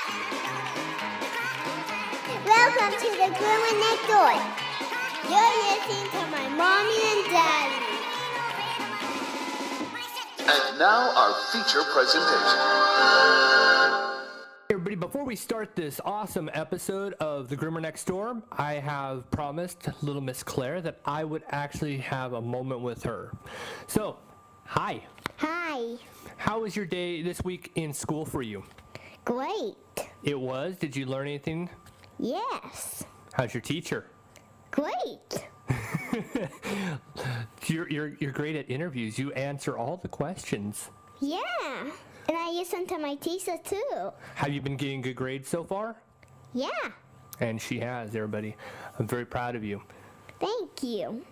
Welcome to the Groomer Next Door. You're listening to my mommy and daddy. And now our feature presentation. Hey everybody, before we start this awesome episode of The Groomer Next Door, I have promised little Miss Claire that I would actually have a moment with her. So, hi. Hi. How was your day this week in school for you? Great. It was? Did you learn anything? Yes. How's your teacher? Great. You're great at interviews. You answer all the questions. Yeah. And I listen to my teacher too. Have you been getting good grades so far? Yeah. And she has, everybody. I'm very proud of you. Thank you.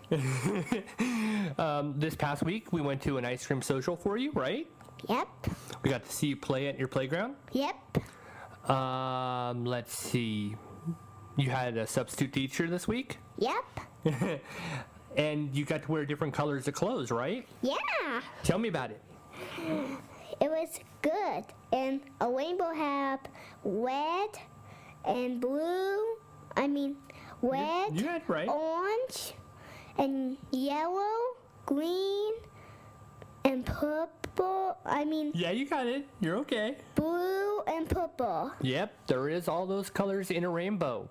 This past week, we went to an ice cream social for you, right? Yep. We got to see you play at your playground. Yep. Let's see. You had a substitute teacher this week? Yep. And you got to wear different colors of clothes, right? Yeah. Tell me about it. It was good. And a rainbow had red and blue. Red, You had right. orange, and yellow, green, and purple. Yeah, you got it. You're okay. Blue and purple. Yep, there is all those colors in a rainbow.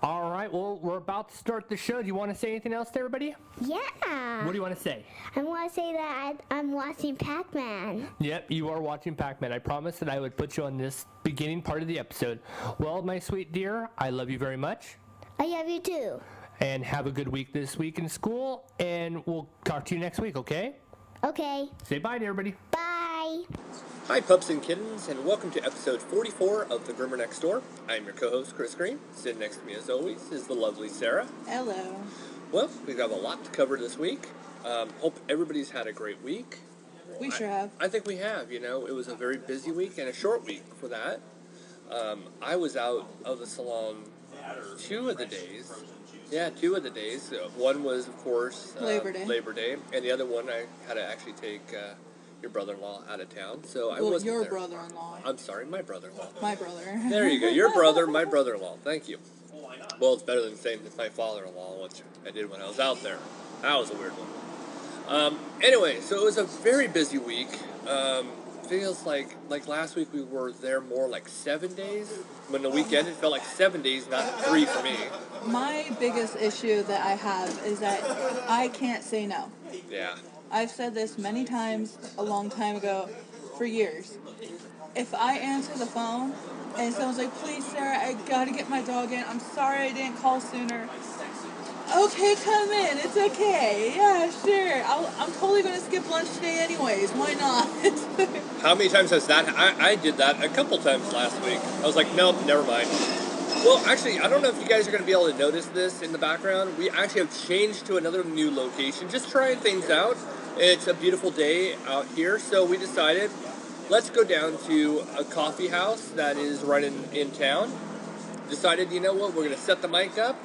All right, well, we're about to start the show. Do you want to say anything else to everybody? Yeah. What do you want to say? I want to say that I'm watching Pac-Man. Yep, you are watching Pac-Man. I promised that I would put you on this beginning part of the episode. Well, my sweet dear, I love you very much. I love you too. And have a good week this week in school, and we'll talk to you next week, okay? Okay. Say bye to everybody. Bye. Hi, pups and kittens, and welcome to episode 44 of The Groomer Next Door. I'm your co-host, Chris Green. Sitting next to me, as always, is the lovely Sarah. Hello. Well, we've got a lot to cover this week. Hope everybody's had a great week. We sure have. I think we have. You know, it was a very busy week and a short week for that. I was out of the salon 2 of the days. Yeah, 2 of the days. One was, of course, Labor Day. And the other one I had to actually take your brother-in-law out of town. So I Well, wasn't your there. brother-in-law. I'm sorry, my brother-in-law. My brother. There you go. Your brother, my brother-in-law. Thank you. Well, it's better than saying it's my father-in-law, which I did when I was out there. That was a weird one. Anyway, so it was a very busy week. Feels like last week we were there more like 7 days. When the weekend, it felt like 7 days, not 3 for me. My biggest issue that I have is that I can't say no. Yeah. I've said this many times a long time ago, for years. If I answer the phone and someone's like, please, Sarah, I gotta get my dog in. I'm sorry I didn't call sooner. Okay, come in. It's okay. Yeah, sure. I'm totally going to skip lunch today anyways. Why not? How many times has that? I did that a couple times last week. I was like, nope, never mind. Well, actually, I don't know if you guys are going to be able to notice this in the background. We actually have changed to another new location, just trying things out. It's a beautiful day out here, so we decided, let's go down to a coffee house that is right in town. Decided, you know what, we're going to set the mic up,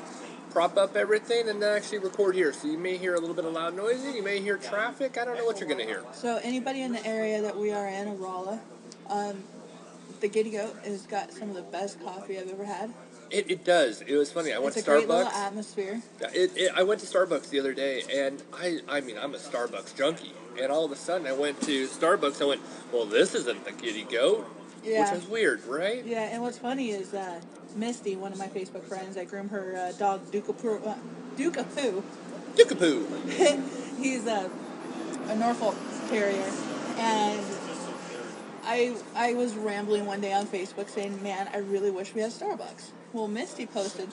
prop up everything, and then actually record here. So you may hear a little bit of loud noises, you may hear traffic, I don't know what you're going to hear. So anybody in the area that we are in, Aurora, the Giddy Goat has got some of the best coffee I've ever had. It does. It was funny. I went to It's a great little Starbucks. atmosphere. I went to Starbucks the other day, and I mean, I'm a Starbucks junkie. And all of a sudden, I went to Starbucks. I went, well, this isn't the Giddy Goat, Yeah. which was weird, right? Yeah, and what's funny is Misty, one of my Facebook friends, I groom her dog Duke-a-Poo. Duke-a-poo. He's a Norfolk Terrier, and I was rambling one day on Facebook saying, man, I really wish we had Starbucks. Well, Misty posted,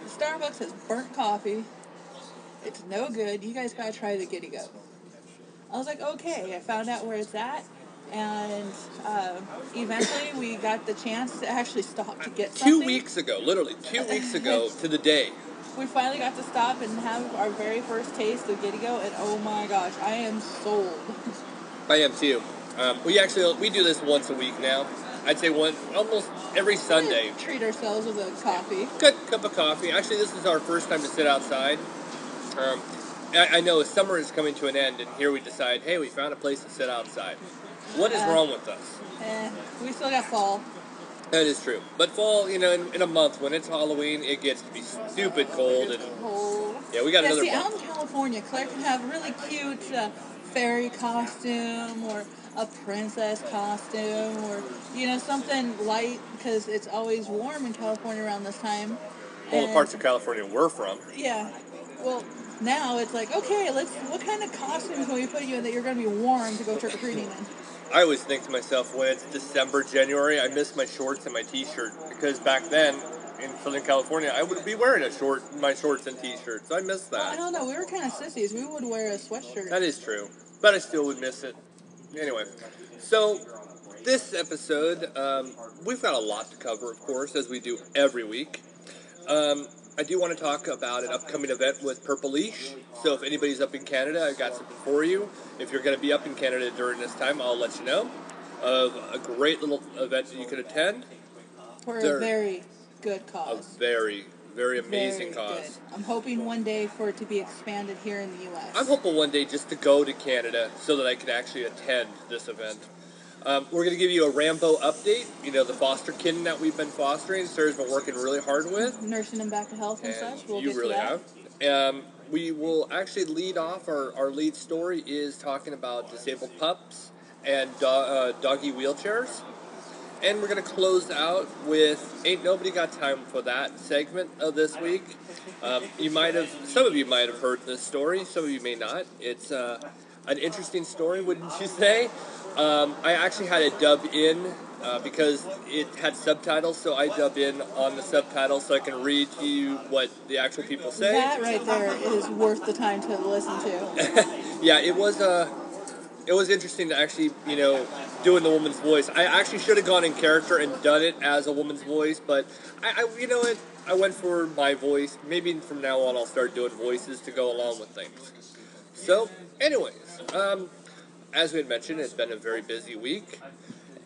Starbucks has burnt coffee. It's no good. You guys gotta try the Giddy Goat. I was like, okay. I found out where it's at, and eventually we got the chance to actually stop to get something. 2 weeks ago, literally 2 weeks ago to the day. We finally got to stop and have our very first taste of Giddy Goat, and oh my gosh, I am sold. I am too. We do this once a week now. I'd say almost every Sunday. Treat ourselves with a coffee. Good cup of coffee. Actually, this is our first time to sit outside. I know summer is coming to an end, and here we decide, hey, we found a place to sit outside. What is wrong with us? We still got fall. That is true. But fall, in a month when it's Halloween, it gets to be stupid cold. And Cold. yeah, we got another See, month. out in California, Claire can have a really cute fairy costume or a princess costume or, something light because it's always warm in California around this time. All the And, parts of California we're from. Yeah. Well, now it's like, okay, what kind of costume can we put you in that you're going to be warm to go trick-or-treating in? I always think to myself, when it's December, January, I miss my shorts and my t-shirt because back then in Southern California, I would be wearing my shorts and t-shirts. I miss that. Well, I don't know. We were kind of sissies. We would wear a sweatshirt. That is true, but I still would miss it. Anyway, so this episode, we've got a lot to cover, of course, as we do every week. I do want to talk about an upcoming event with Purple Leash. So if anybody's up in Canada, I've got something for you. If you're going to be up in Canada during this time, I'll let you know of a great little event that you could attend. For a very good cause. A very, very amazing Very cause. good. I'm hoping one day for it to be expanded here in the U.S. I'm hoping one day just to go to Canada so that I can actually attend this event. We're going to give you a RAMBO update. The foster kitten that we've been fostering. Sarah's been working really hard with. Nursing him back to health and such. We'll you get really to that. have. We will actually lead off. Our lead story is talking about disabled pups and doggy wheelchairs. And we're going to close out with Ain't Nobody Got Time for That segment of this week. Some of you might have heard this story, some of you may not. It's an interesting story, wouldn't you say? I actually had it dub in because it had subtitles, so I dub in on the subtitles so I can read to you what the actual people say. That right there is worth the time to listen to. Yeah, it was interesting to actually, doing the woman's voice. I actually should have gone in character and done it as a woman's voice, but I went for my voice. Maybe from now on I'll start doing voices to go along with things. So, anyways, as we had mentioned, it's been a very busy week,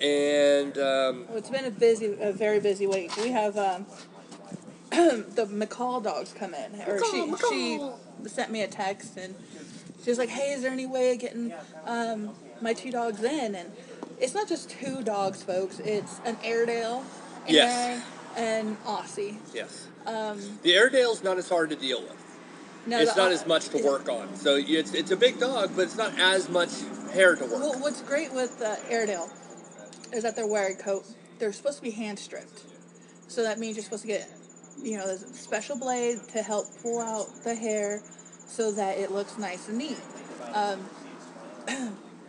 and It's been a very busy week. We have the McCall dogs come in, or she sent me a text and she was like, "Hey, is there any way of getting my 2 dogs in?" And it's not just 2 dogs, folks. It's an Airedale, Yes. and Aussie. yes, the Airedale's not as hard to deal with. No, It's not as much to work on. So it's a big dog, but it's not as much hair to work. Well, what's great with Airedale is that they're wearing coat. They're supposed to be hand stripped, so that means you're supposed to get, a special blade to help pull out the hair, so that it looks nice and neat.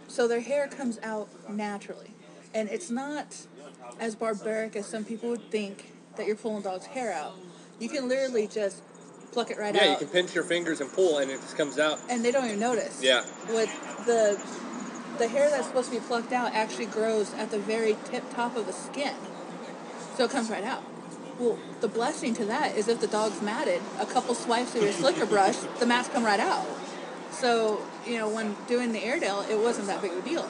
So their hair comes out naturally, and it's not as barbaric as some people would think that you're pulling a dog's hair out. You can literally just pluck it right out. Yeah, you can pinch your fingers and pull, and it just comes out. And they don't even notice. Yeah. With the hair that's supposed to be plucked out actually grows at the very top of the skin. So it comes right out. Well, the blessing to that is if the dog's matted, a couple swipes of your slicker brush, the mats come right out. So, when doing the Airedale, it wasn't that big of a deal.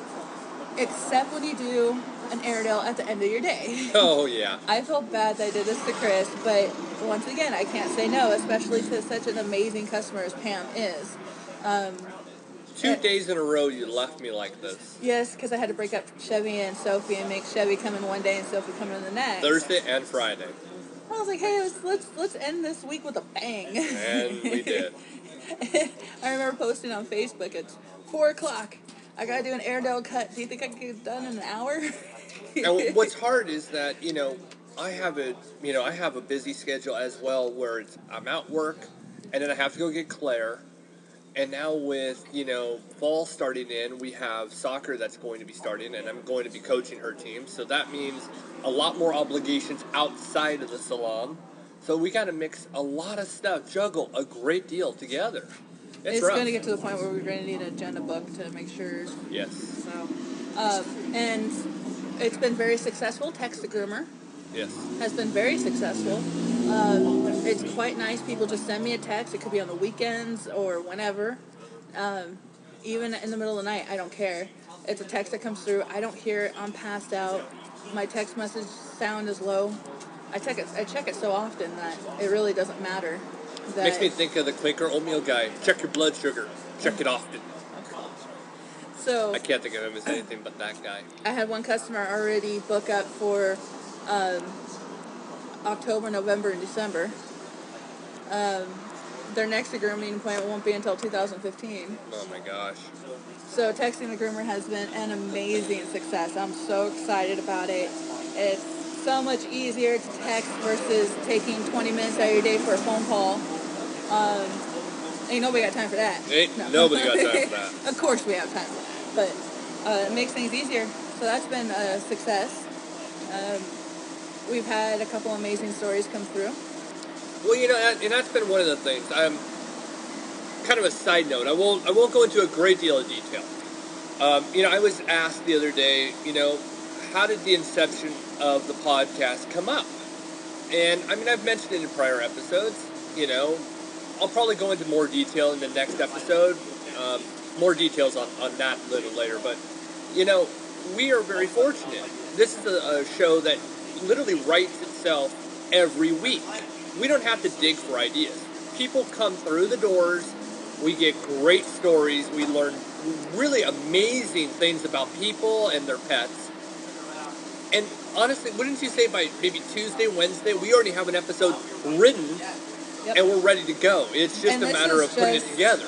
Except when you do an Airedale at the end of your day. Oh, yeah. I felt bad that I did this to Chris, but once again, I can't say no, especially to such an amazing customer as Pam is. 2 days in a row you left me like this. Yes, because I had to break up Chevy and Sophie and make Chevy come in one day and Sophie come in the next. Thursday and Friday. I was like, hey, let's end this week with a bang. And we did. I remember posting on Facebook, it's 4 o'clock. I gotta do an Airedale cut. Do you think I can get it done in an hour? And what's hard is that, I have a busy schedule as well where I'm at work and then I have to go get Claire. And now with, fall starting in, we have soccer that's going to be starting, and I'm going to be coaching her team. So that means a lot more obligations outside of the salon. So we got to mix a lot of stuff, juggle a great deal together. It's rough. going to get to the point where we're going to need an agenda book to make sure. Yes. So, and it's been very successful. Text the Groomer. Yes. Has been very successful. It's quite nice. People just send me a text. It could be on the weekends or whenever. Even in the middle of the night, I don't care. It's a text that comes through. I don't hear it. I'm passed out. My text message sound is low. I check it so often that it really doesn't matter. Makes me think of the Quaker oatmeal guy. Check your blood sugar. Check it often. So I can't think of him as anything but that guy. I had one customer already book up for October, November, and December. Their next grooming appointment won't be until 2015. Oh my gosh. So texting the groomer has been an amazing success. I'm so excited about it. It's so much easier to text versus taking 20 minutes out of your day for a phone call. Ain't nobody got time for that. Ain't nobody got time for that. Of course we have time. But it makes things easier. So that's been a success. We've had a couple amazing stories come through. Well, and that's been one of the things. Kind of a side note. I won't go into a great deal of detail. I was asked the other day, how did the inception of the podcast come up? And I mean, I've mentioned it in prior episodes. I'll probably go into more detail in the next episode. More details on that a little later. But we are very fortunate. This is a show that literally writes itself every week. We don't have to dig for ideas. People come through the doors. We get great stories. We learn really amazing things about people and their pets. And honestly, wouldn't you say by maybe Tuesday, Wednesday, we already have an episode written and we're ready to go? It's just a matter of putting it together.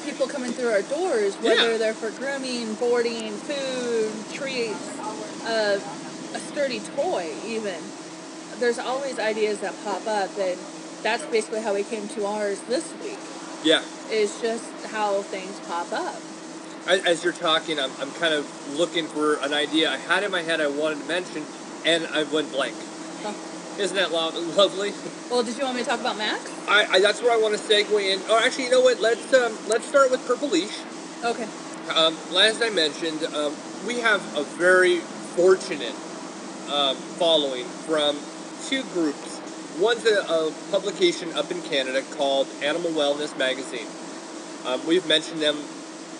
People coming through our doors, whether they're for grooming, boarding, food, treats, a sturdy toy even. There's always ideas that pop up, and that's basically how we came to ours this week. Yeah. It's just how things pop up. As you're talking, I'm kind of looking for an idea I had in my head I wanted to mention, and I went blank. Huh. Isn't that lovely? Well, did you want me to talk about Max? That's where I want to segue in. Oh, actually, you know what? Let's start with Purple Leash. Okay. As I mentioned, we have a very fortunate following from two groups. One's a publication up in Canada called Animal Wellness Magazine. We've mentioned them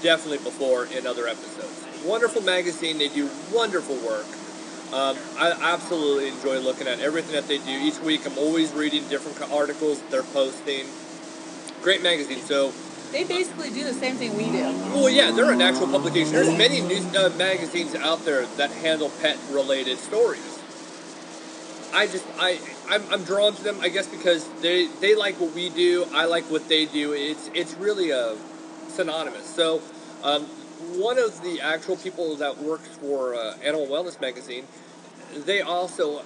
definitely before in other episodes. Wonderful magazine. They do wonderful work. I absolutely enjoy looking at everything that they do. Each week I'm always reading different articles that they're posting. Great magazine. So they basically do the same thing we do. Well, yeah, they're an actual publication. There's many news magazines out there that handle pet-related stories. I'm drawn to them, I guess, because they like what we do. I like what they do. It's really synonymous. So, one of the actual people that works for Animal Wellness Magazine, they also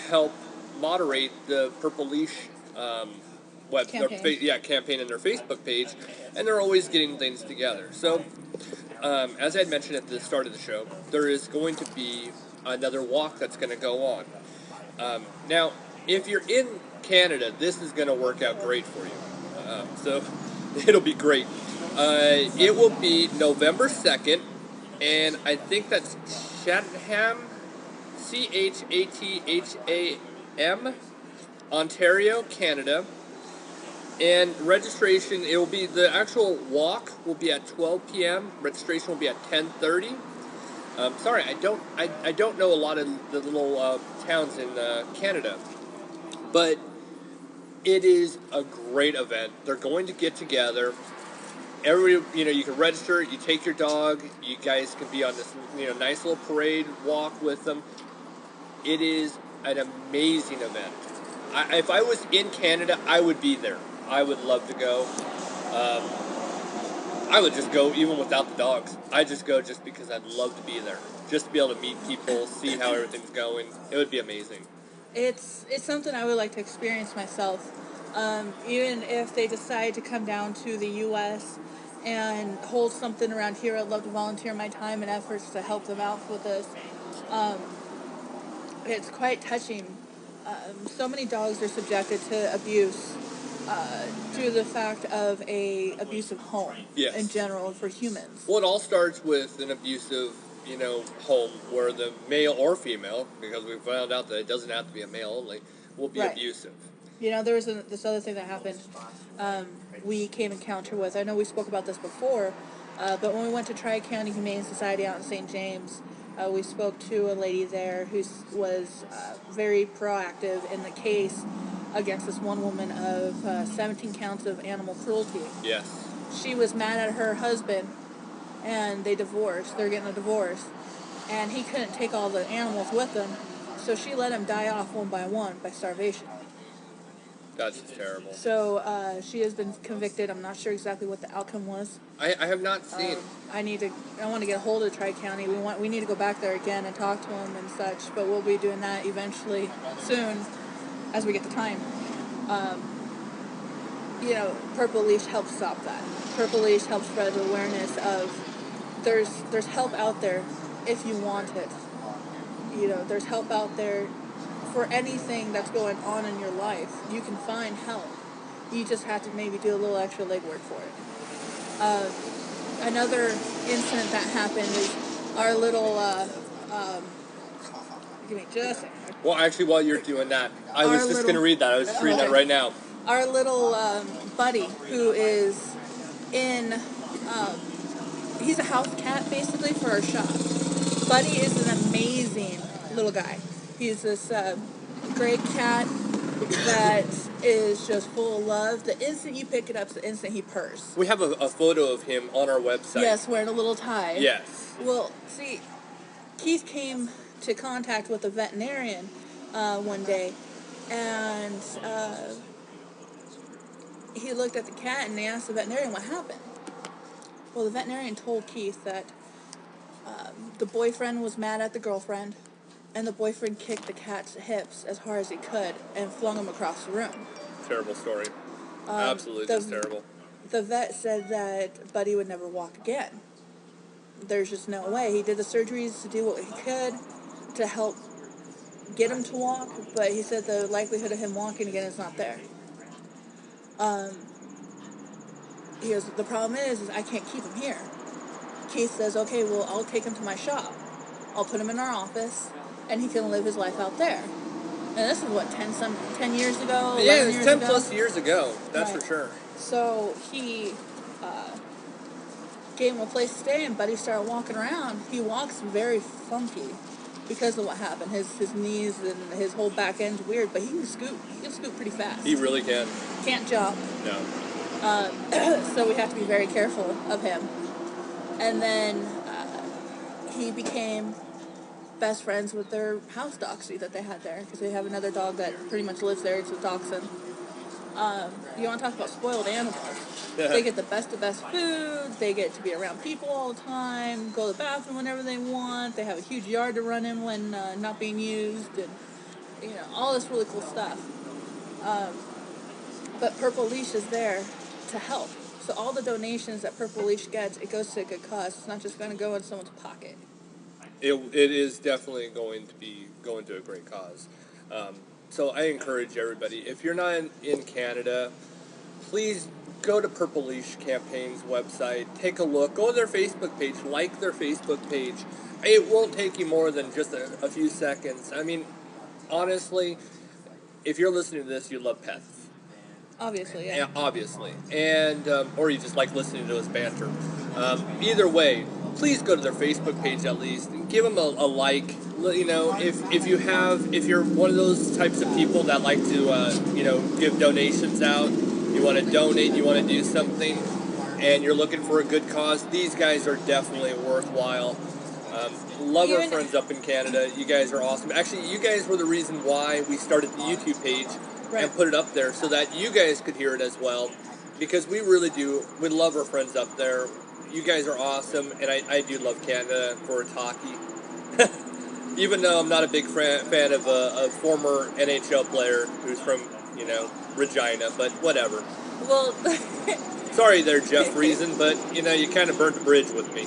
help moderate the Purple Leash campaign in their Facebook page, and they're always getting things together. So, as I had mentioned at the start of the show, there is going to be another walk that's going to go on. Now, if you're in Canada, this is going to work out great for you. So, it'll be great. It will be November 2nd, and I think that's Chatham, Chatham, Ontario, Canada. And registration, the actual walk will be at 12 p.m. Registration will be at 10:30. Sorry, I don't know a lot of the little towns in Canada, but it is a great event. They're going to get together. You can register. You take your dog. You guys can be on this nice little parade walk with them. It is an amazing event. If I was in Canada, I would be there. I would love to go. I would just go even without the dogs. I'd just go just because I'd love to be there. Just to be able to meet people, see how everything's going. It would be amazing. It's something I would like to experience myself. Even if they decide to come down to the U.S. and hold something around here, I'd love to volunteer my time and efforts to help them out with this. It's quite touching. So many dogs are subjected to abuse due to the fact of a abusive home in general for humans. Well, it all starts with an abusive, home where the male or female, because we found out that it doesn't have to be a male only, will be abusive. There was this other thing that happened we came encounter with. I know we spoke about this before, but when we went to Tri-County Humane Society out in St. James, we spoke to a lady there who was very proactive in the case against this one woman of 17 counts of animal cruelty. Yes. She was mad at her husband, and they divorced. They're getting a divorce. And he couldn't take all the animals with him, So she let him die off one by one by starvation. That's just terrible. So she has been convicted. I'm not sure exactly what the outcome was. I have not seen. I want to get a hold of Tri-County. We need to go back there again and talk to him and such. But we'll be doing that eventually soon, as we get the time. Purple Leash helps stop that. Purple Leash helps spread the awareness of there's help out there if you want it. There's help out there for anything that's going on in your life. You can find help. You just have to maybe do a little extra legwork for it. Another incident that happened is our little, give me just a second. Well, actually, while you're doing that, I was just going to read that. I was just reading that right now. Our little buddy, who is he's a house cat, basically, for our shop. Buddy is an amazing little guy. He's this gray cat that is just full of love. The instant you pick it up is the instant he purrs. We have a photo of him on our website. Yes, wearing a little tie. Yes. Well, see, Keith came to contact with a veterinarian one day, and he looked at the cat and they asked the veterinarian what happened. Well, the veterinarian told Keith that the boyfriend was mad at the girlfriend, and the boyfriend kicked the cat's hips as hard as he could and flung him across the room. Terrible story. Absolutely just terrible. The vet said that Buddy would never walk again. There's just no way. He did the surgeries to do what he could to help get him to walk, but he said the likelihood of him walking again is not there. He goes, the problem is I can't keep him here. Keith says, okay, well, I'll take him to my shop. I'll put him in our office, and he can live his life out there. And this is what, 10 years ago? Yeah, it's 10 ago? plus years ago, that's Right. for sure. So he gave him a place to stay, and Buddy started walking around. He walks very funky because of what happened. His knees and his whole back end's weird, but he can scoot. He can scoot pretty fast. He really can. Can't jump. No. So we have to be very careful of him. And then he became best friends with their house dachshund that they had there, because they have another dog that pretty much lives there. It's a dachshund. You want to talk about spoiled animals? Yeah. They get the best of best food. They get to be around people all the time. Go to the bathroom whenever they want. They have a huge yard to run in when not being used, and all this really cool stuff. But Purple Leash is there to help. So all the donations that Purple Leash gets, it goes to a good cause. It's not just going to go in someone's pocket. It is definitely going to be going to a great cause. So I encourage everybody, if you're not in Canada, please go to Purple Leash Campaign's website, take a look, go to their Facebook page, like their Facebook page. It won't take you more than just a few seconds. I mean, honestly, if you're listening to this, you love pets. Obviously, yeah. Yeah, obviously. And, or you just like listening to us banter. Either way, please go to their Facebook page at least and give them a like. If you're one of those types of people that like to, give donations out, you want to donate, you want to do something, and you're looking for a good cause, these guys are definitely worthwhile. Love our friends up in Canada. You guys are awesome. Actually, you guys were the reason why we started the YouTube page. Right. And put it up there so that you guys could hear it as well, because we really do. We love our friends up there. You guys are awesome, and I do love Canada for its hockey. Even though I'm not a big fan of a former NHL player who's from, Regina, but whatever. Well, sorry there, Jeff Reason, but you kind of burnt the bridge with me.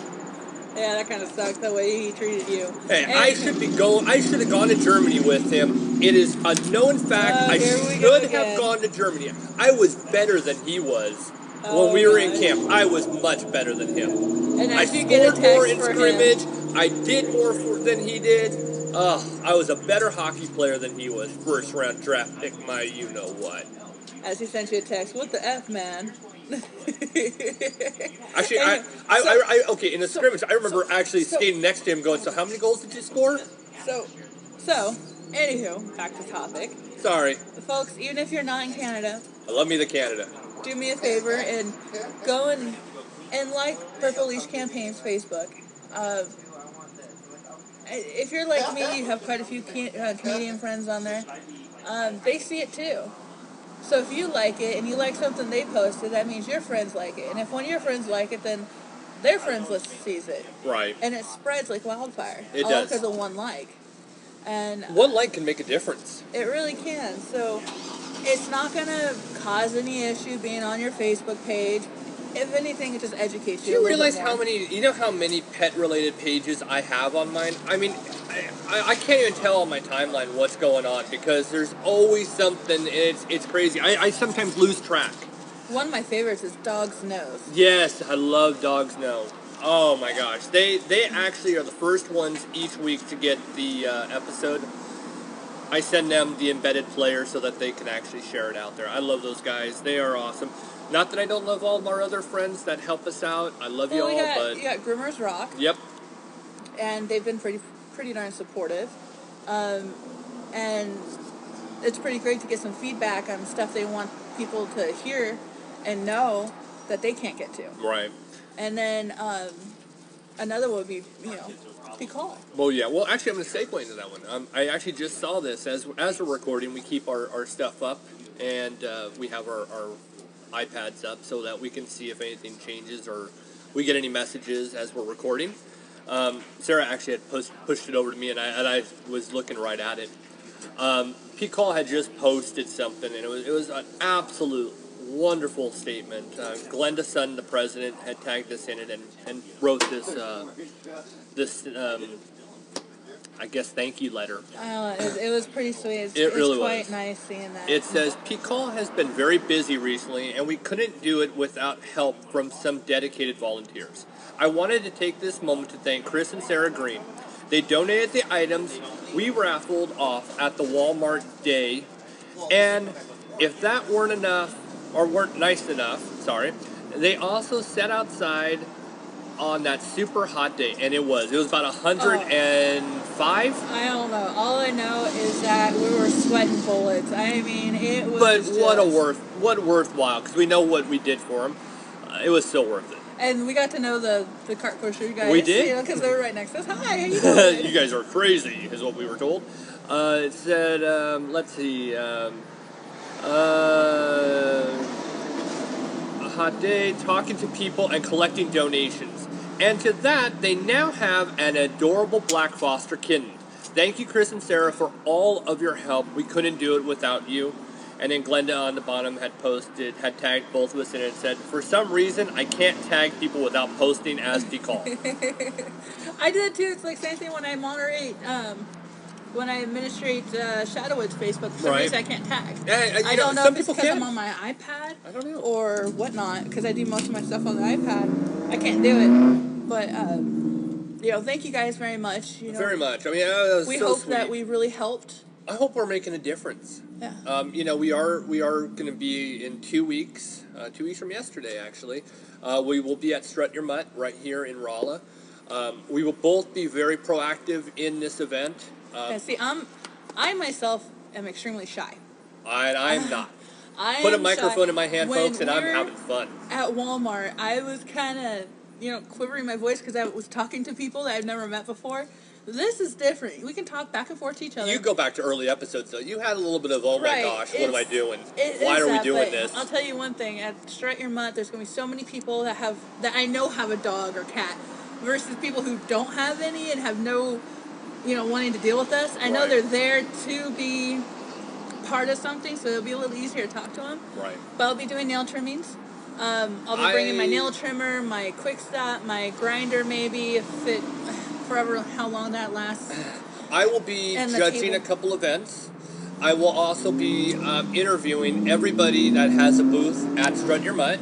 Yeah, that kind of sucked, the way he treated you. Hey, I should have gone to Germany with him. It is a known fact. I should have gone to Germany. I was better than he was when we were in camp. I was much better than him. And I scored more in scrimmage. I did more than he did. I was a better hockey player than he was. First round draft pick, my you-know-what. As he sent you a text, what the F, man? Actually, okay, in the scrimmage, I remember skating next to him going, so how many goals did you score? So, anywho, back to topic. Sorry. Folks, even if you're not in Canada, I love me the Canada. Do me a favor and go and like Purple Leash Campaign's Facebook. if you're like me, you have quite a few Canadian friends on there. They see it too. So if you like it and you like something they posted, that means your friends like it. And if one of your friends like it, then their friends list sees it. Right. And it spreads like wildfire. It all does. because of one like. And one like can make a difference. it really can. So it's not going to cause any issue being on your Facebook page. If anything, it just educates Do you. you a little realize bit how more. many pet-related pages I have on mine? I mean, I can't even tell on my timeline what's going on because there's always something. It's crazy. I sometimes lose track. One of my favorites is Dog's Nose. Yes, I love Dog's Know. Oh my gosh, they actually are the first ones each week to get the episode. I send them the embedded player so that they can actually share it out there. I love those guys. They are awesome. Not that I don't love all of our other friends that help us out. I love you all, but You got Groomers Rock. yep. And they've been pretty darn supportive. And it's pretty great to get some feedback on stuff they want people to hear and know that they can't get to. Right. And then another one would be, PCAWL. Well, yeah. Well, actually, I'm going to segue into that one. I actually just saw this. As we're recording, we keep our stuff up, and we have our iPads up so that we can see if anything changes or we get any messages as we're recording. Sarah actually had pushed it over to me, and I was looking right at it. PCAWL had just posted something, and it was an absolute wonderful statement. Glenda Sun, the president, had tagged us in it and wrote this I guess thank you letter. It was pretty sweet. It really was quite was. nice seeing that. It says, PCAWL has been very busy recently, and we couldn't do it without help from some dedicated volunteers. I wanted to take this moment to thank Chris and Sarah Green. They donated the items we raffled off at the Walmart day, and if that weren't enough, or weren't nice enough, they also sat outside on that super hot day, and it was about 105. I don't know. All I know is that we were sweating bullets. I mean, it was. But just... what worthwhile, because we know what we did for them. It was so worth it. And we got to know the cart pusher guys. We did? Because they were right next to us. Hi, how you doing? You guys are crazy, is what we were told. It said, let's see, a hot day, talking to people and collecting donations. And to that, they now have an adorable black foster kitten. Thank you, Chris and Sarah, for all of your help. We couldn't do it without you. And then Glenda on the bottom had tagged both of us in it and said, for some reason, I can't tag people without posting as PCAWL. I do it too. It's like same thing when I moderate, when I administrate Shadowwood's Facebook. For some Right. reason I can't tag. Yeah, I don't know some if it's people because can. I'm on my iPad I don't know. or whatnot, because I do most of my stuff on the iPad. I can't do it. But, thank you guys very much. Very much. I mean, that was we so hope sweet. that we really helped. I hope we're making a difference. Yeah. We are going to be in 2 weeks. 2 weeks from yesterday, actually. We will be at Strut Your Mutt right here in Rolla. We will both be very proactive in this event. See, I myself am extremely shy. I'm not. I Put a am microphone shy. in my hand, When folks, and I'm we're having fun. At Walmart, I was kind of, quivering my voice because I was talking to people that I've never met before. This is different. We can talk back and forth to each other. You go back to early episodes, though. You had a little bit of, oh my Right. gosh, what am I doing? It Why is are we that, doing but this? I'll tell you one thing. At Strut Your Mutt, there's going to be so many people that I know have a dog or cat versus people who don't have any and have no, wanting to deal with us. I know Right. they're there to be part of something, so it'll be a little easier to talk to them. Right. But I'll be doing nail trimmings. I'll be bringing my nail trimmer, my quick stop, my grinder maybe, if it forever, how long that lasts. I will be And the judging table. a couple events. I will also be interviewing everybody that has a booth at Strut Your Mutt.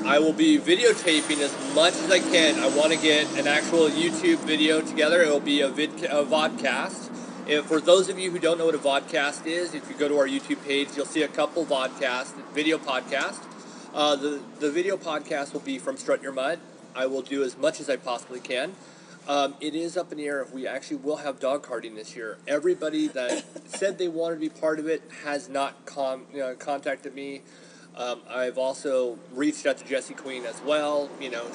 I will be videotaping as much as I can. I want to get an actual YouTube video together. It will be a vodcast. For those of you who don't know what a vodcast is, if you go to our YouTube page, you'll see a couple video podcasts. The video podcast will be from Strut Your Mutt. I will do as much as I possibly can. It is up in the air if we actually will have dog carting this year. Everybody that said they wanted to be part of it has not contacted me. I've also reached out to Jessie Queen as well.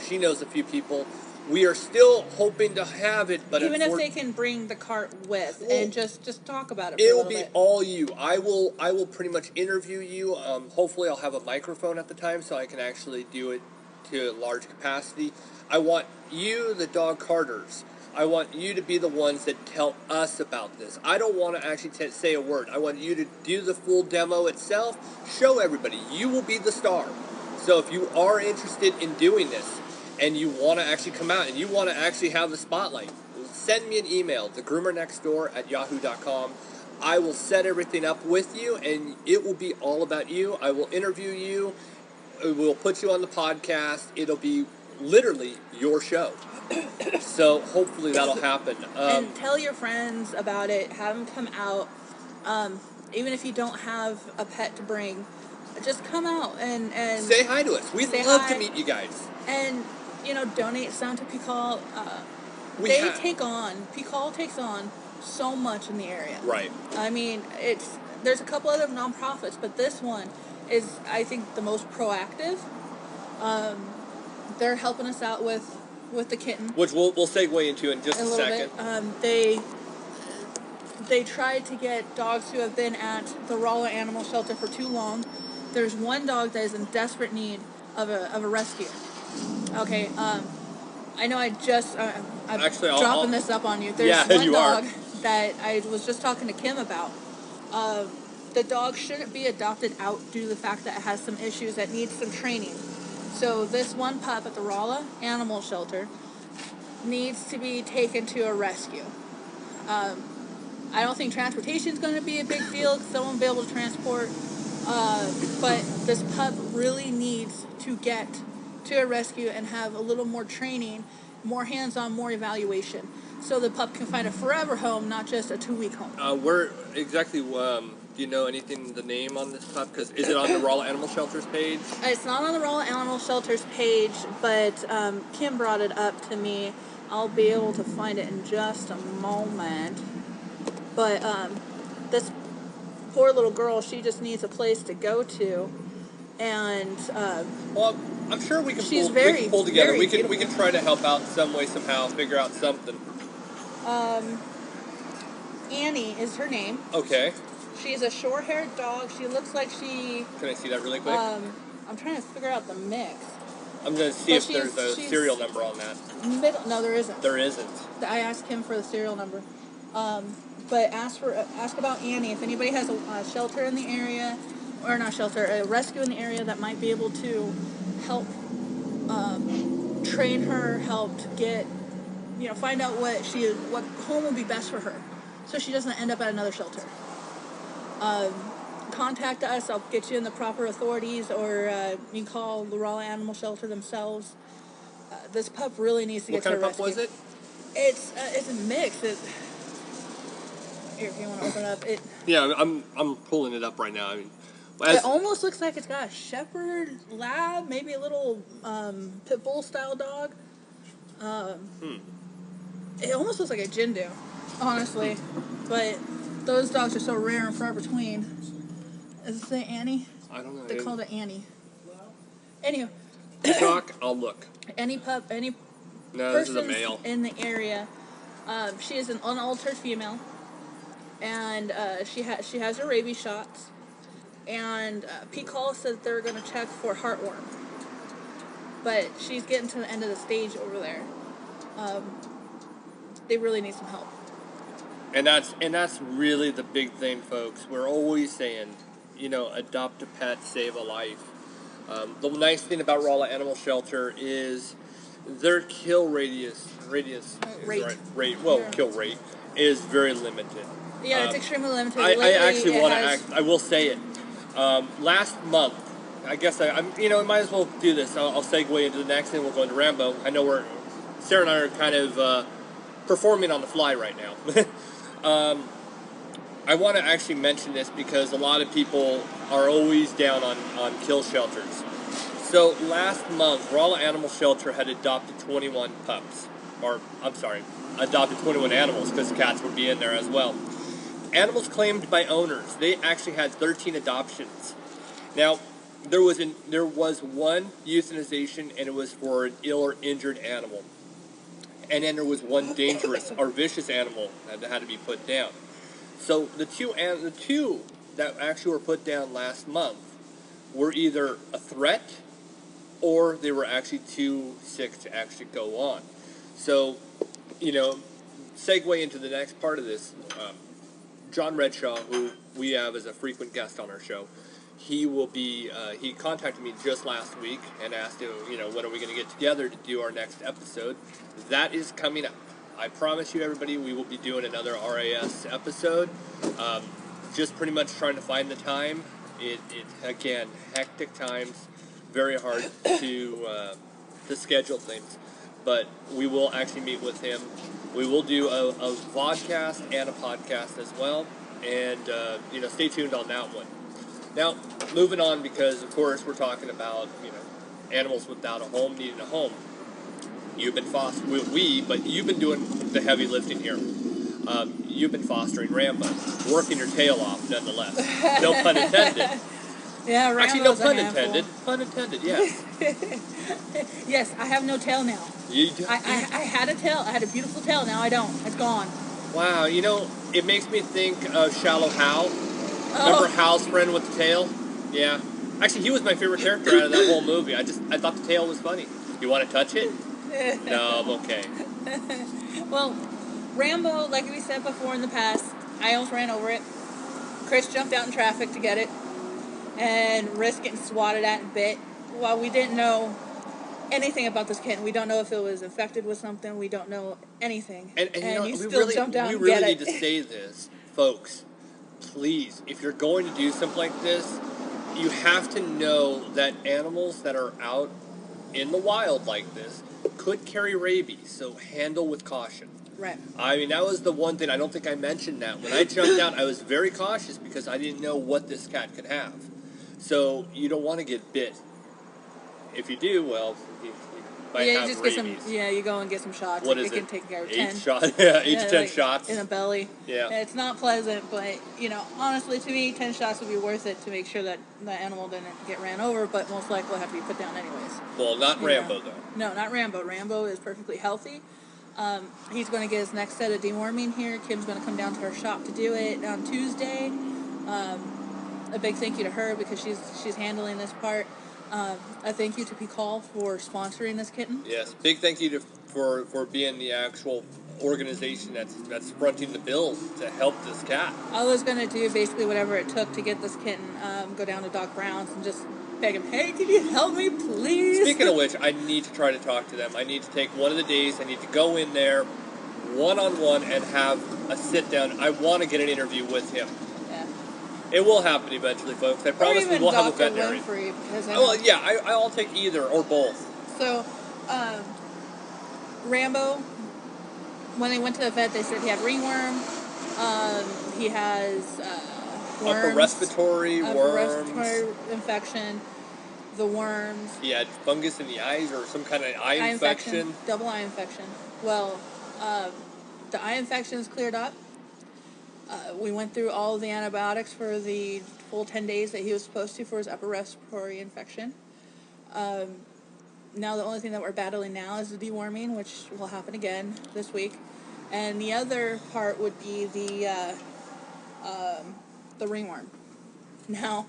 She knows a few people. We are still hoping to have it, but even if they can bring the cart with and just talk about it for it a will little be bit. all you. I will pretty much interview you. Hopefully I'll have a microphone at the time so I can actually do it to a large capacity. I want you, the dog carters, I want you to be the ones that tell us about this. I don't want to actually say a word. I want you to do the full demo itself, show everybody. You will be the star. So if you are interested in doing this and you want to actually come out and you want to actually have the spotlight, send me an email, thegroomernextdoor@yahoo.com. I will set everything up with you and it will be all about you. I will interview you. We'll put you on the podcast. It'll be literally your show. So hopefully that'll happen. And tell your friends about it. Have them come out. Even if you don't have a pet to bring, just come out and say hi to us. We'd love to meet you guys. And, donate some to PCAWL. PCAWL takes on so much in the area. Right. I mean, there's a couple other nonprofits, but this one is, I think, the most proactive. They're helping us out with the kitten, which we'll segue into in just a second. They tried to get dogs who have been at the Rolla Animal Shelter for too long. There's one dog that is in desperate need of a rescue. Okay, I know I'm dropping this up on you. There's one dog that I was just talking to Kim about. The dog shouldn't be adopted out due to the fact that it has some issues that needs some training. So this one pup at the Rolla Animal Shelter needs to be taken to a rescue. I don't think transportation is going to be a big deal. Someone will be able to transport. But this pup really needs to get to a rescue and have a little more training, more hands-on, more evaluation. So the pup can find a forever home, not just a 2-week home. Where exactly... do you know anything, the name on this pup? Because is it on the Rolla Animal Shelter's page? It's not on the Rolla Animal Shelter's page, but Kim brought it up to me. I'll be able to find it in just a moment. But this poor little girl, she just needs a place to go to. And well, I'm sure we can pull together. We can try to help out some way, somehow, figure out something. Annie is her name. Okay. She's a short-haired dog. She looks like she... Can I see that really quick? I'm trying to figure out the mix. I'm going to see if there's a serial number on that. No, there isn't. There isn't. I asked him for the serial number. But ask about Annie. If anybody has a shelter in the area, or not shelter, a rescue in the area that might be able to help train her, help to get, find out what home will be best for her, so she doesn't end up at another shelter. Contact us. I'll get you in the proper authorities, or you can call the Rolla Animal Shelter themselves. This pup really needs to get to a rescue. What kind of pup was it? It's a mix. Here, if you want to open it up, Yeah, I'm pulling it up right now. I mean, it almost looks like it's got a shepherd lab, maybe a little pit bull style dog. It almost looks like a Jindu, honestly, but those dogs are so rare and far between. Does it say Annie? I don't know. They called it Annie. Anywho. Talk, I'll look. Any pup, any person in the area. She is an unaltered female, and she has her rabies shots. And PCAWL said they're going to check for heartworm, but she's getting to the end of the stage over there. They really need some help. And that's really the big thing, folks. We're always saying, adopt a pet, save a life. The nice thing about Rolla Animal Shelter is their kill rate is very limited. Yeah, it's extremely limited. I will say it. Last month, I guess I might as well do this. I'll segue into the next thing. We'll go into Rambo. I know Sarah and I are kind of performing on the fly right now. I want to actually mention this because a lot of people are always down on kill shelters. So last month, Rolla Animal Shelter had adopted 21 pups. Adopted 21 animals, because cats would be in there as well. Animals claimed by owners. They actually had 13 adoptions. Now, there was one euthanization, and it was for an ill or injured animal. and then there was one dangerous or vicious animal that had to be put down. So the two that actually were put down last month were either a threat or they were actually too sick to actually go on. So, segue into the next part of this. John Redshaw, who we have as a frequent guest on our show, he will be. He contacted me just last week and asked, when are we going to get together to do our next episode? That is coming up. I promise you, everybody, we will be doing another RAS episode. Just pretty much trying to find the time. It again, hectic times, very hard to schedule things. But we will actually meet with him. We will do a vodcast and a podcast as well. And, stay tuned on that one. Now, moving on, because, of course, we're talking about, animals without a home needing a home. You've been but you've been doing the heavy lifting here. You've been fostering Rambo, working your tail off, nonetheless. No pun intended. Yeah, Rambo's actually, no pun a handful. intended. Pun intended, yes. Yes, I have no tail now. You do, I had a tail. I had a beautiful tail. Now I don't. It's gone. Wow, it makes me think of Shallow Hal. Remember Hal's friend with the tail? Yeah. Actually, he was my favorite character out of that whole movie. I thought the tail was funny. You want to touch it? No, I'm okay. Well, Rambo, like we said before in the past, I almost ran over it. Chris jumped out in traffic to get it and risked getting swatted at and bit. While we didn't know anything about this kitten, we don't know if it was infected with something. We don't know anything. And you still jumped out and we get really it. need to say this, folks. Please, if you're going to do something like this, you have to know that animals that are out in the wild like this could carry rabies, so handle with caution. Right. I mean, that was the one thing, I don't think I mentioned that. When I jumped out, I was very cautious because I didn't know what this cat could have. So you don't want to get bit. If you do, well, you might have you just rabies. get some. Yeah, you go and get some shots. What is it? it? Can take care of 8 10. shots? Yeah, 8 to 10 like, shots. in the belly. Yeah. And it's not pleasant, but honestly, to me, 10 shots would be worth it to make sure that the animal didn't get ran over. But most likely, will have to be put down anyways. Well, not Rambo though. No, not Rambo. Rambo is perfectly healthy. He's going to get his next set of deworming here. Kim's going to come down to her shop to do it on Tuesday. A big thank you to her because she's handling this part. A thank you to PCAWL for sponsoring this kitten. Yes, big thank you for being the actual organization that's fronting the bill to help this cat. I was going to do basically whatever it took to get this kitten, go down to Doc Brown's and just beg him, hey, can you help me, please? Speaking of which, I need to try to talk to them. I need to take one of the days, I need to go in there one-on-one and have a sit-down. I want to get an interview with him. Yeah. It will happen eventually, folks. I promise we will have a veterinarian. Well, yeah, I'll take either or both. So, Rambo, when they went to the vet, they said he had ringworm. He has worms, upper respiratory infection. The worms. He had fungus in the eyes or some kind of eye infection. Double eye infection. Well, the eye infection is cleared up. We went through all of the antibiotics for the full 10 days that he was supposed to for his upper respiratory infection. Now the only thing that we're battling now is the deworming, which will happen again this week. And the other part would be the ringworm. Now,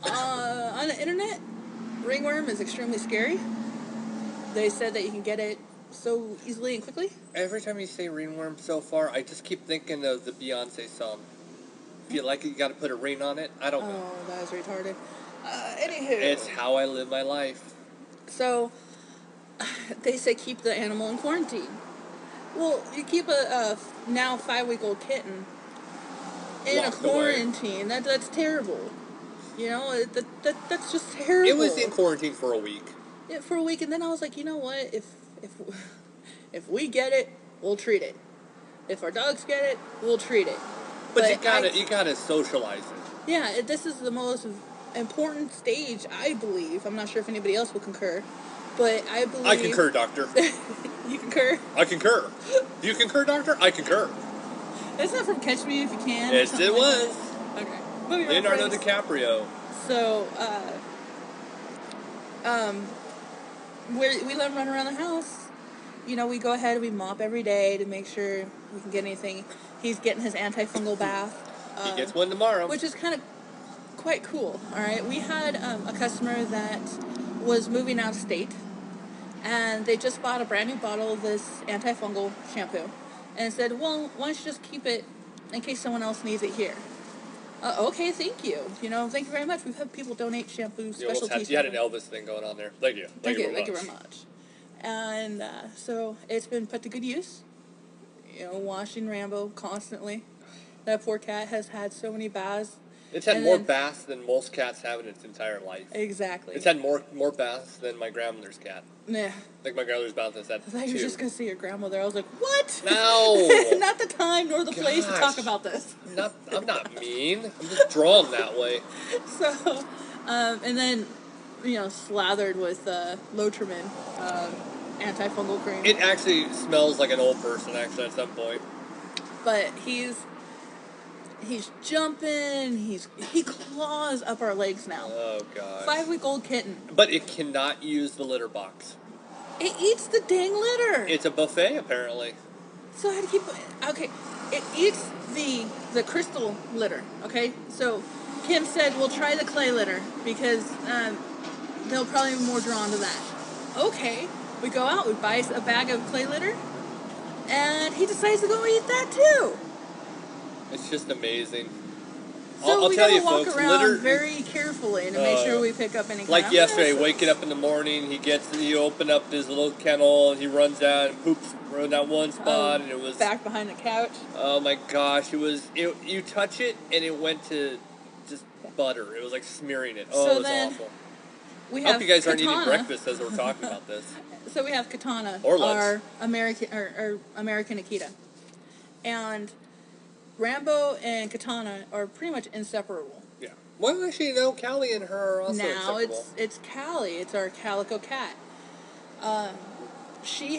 on the internet, ringworm is extremely scary. They said that you can get it so easily and quickly. Every time you say ringworm so far, I just keep thinking of the Beyonce song. Feel like you got to put a ring on it? I don't know. Oh, that was retarded. Anywho. It's how I live my life. So, they say keep the animal in quarantine. Well, you keep a now 5-week-old kitten in Locked a quarantine. That's terrible. That's just terrible. It was in quarantine for a week. Yeah, for a week, and then I was like, you know what? If we get it, we'll treat it. If our dogs get it, we'll treat it. But you gotta socialize it. Yeah, this is the most important stage, I believe. I'm not sure if anybody else will concur, but I believe. I concur, Doctor. You concur? I concur. Do you concur, Doctor? I concur. That's not from Catch Me If You Can. Yes, it was. Okay. Moving on, Leonardo friends. DiCaprio. So, we let him run around the house. we go ahead and we mop every day to make sure we can get anything. He's getting his antifungal bath. He gets one tomorrow. Which is kind of quite cool, all right? We had a customer that was moving out of state, and they just bought a brand new bottle of this antifungal shampoo, and said, well, why don't you just keep it in case someone else needs it here? Okay, thank you. Thank you very much. We've had people donate shampoo, specialty you had an Elvis thing going on there. Thank you. Thank you very much. And so it's been put to good use. Washing Rambo constantly. That poor cat has had so many baths. It's had more baths than most cats have in its entire life. Exactly. It's had more baths than my grandmother's cat. Nah. Like my grandmother's bath has had I thought you two. were just going to see your grandmother. I was like, what? No. Not the time nor the place to talk about this. I'm not mean. I'm just drawn that way. So, and then, slathered with Lotrimin antifungal cream. It actually smells like an old person, actually, at some point. But he's jumping. He claws up our legs now. Oh, God. 5-week-old kitten. But it cannot use the litter box. It eats the dang litter. It's a buffet, apparently. So I had to keep... Okay, it eats the crystal litter, okay? So Kim said, we'll try the clay litter because they'll probably be more drawn to that. Okay, we go out, we buy a bag of clay litter, and he decides to go eat that too. It's just amazing. So I'll we tell gotta you, walk folks, around litter, very carefully to make sure we pick up any kind like of yesterday, messes. waking up in the morning, he opened up his little kennel, and he runs out and poops in that one spot, and it was... Back behind the couch. Oh my gosh, you touch it, and it went to just butter. It was like smearing it. Oh, So it was then awful. We I have hope you guys aren't eating Katana. breakfast as we're talking about this. So we have Katana, Or lunch. our American Akita. And Rambo and Katana are pretty much inseparable. Yeah. Well, actually, Callie and her are also Now inseparable. it's Callie. It's our calico cat. Callie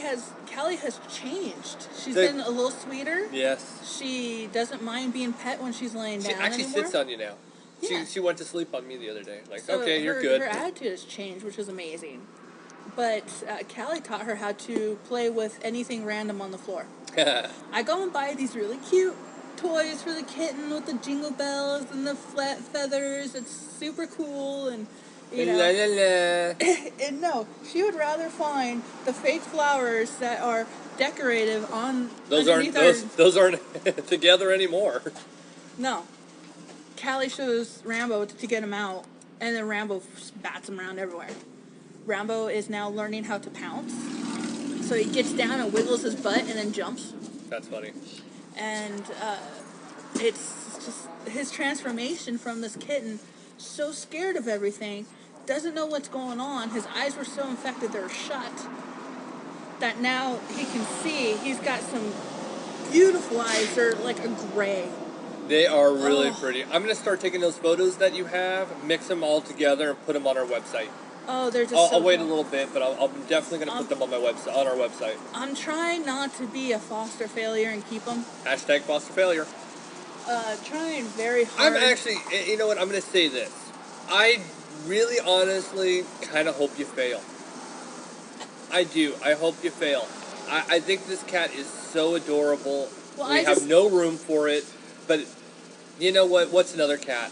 has changed. She's been a little sweeter. Yes. She doesn't mind being pet when she's laying down She actually anymore. sits on you now. Yeah. She went to sleep on me the other day. Like, So okay, you're good. Her attitude has changed, which is amazing. But Callie taught her how to play with anything random on the floor. I go and buy these really cute toys for the kitten with the jingle bells and the flat feathers. It's super cool and La, la, la. and no, she would rather find the fake flowers that are decorative on Those underneath aren't together anymore. No. Callie shows Rambo to get him out, and then Rambo bats him around everywhere. Rambo is now learning how to pounce. So he gets down and wiggles his butt and then jumps. That's funny. And it's just his transformation from this kitten, so scared of everything, doesn't know what's going on. His eyes were so infected they were shut, that now he can see. He's got some beautiful eyes. They're like a gray. They are really pretty. I'm going to start taking those photos that you have, mix them all together, and put them on our website. Oh, they're just I'll wait a little bit, but I'm definitely going to put them on our website. I'm trying not to be a foster failure and keep them. Hashtag foster failure. Trying very hard. I'm actually, you know what, I'm going to say this. I really honestly kind of hope you fail. I do. I hope you fail. I think this cat is so adorable. Well, we have no room for it, but you know what? What's another cat?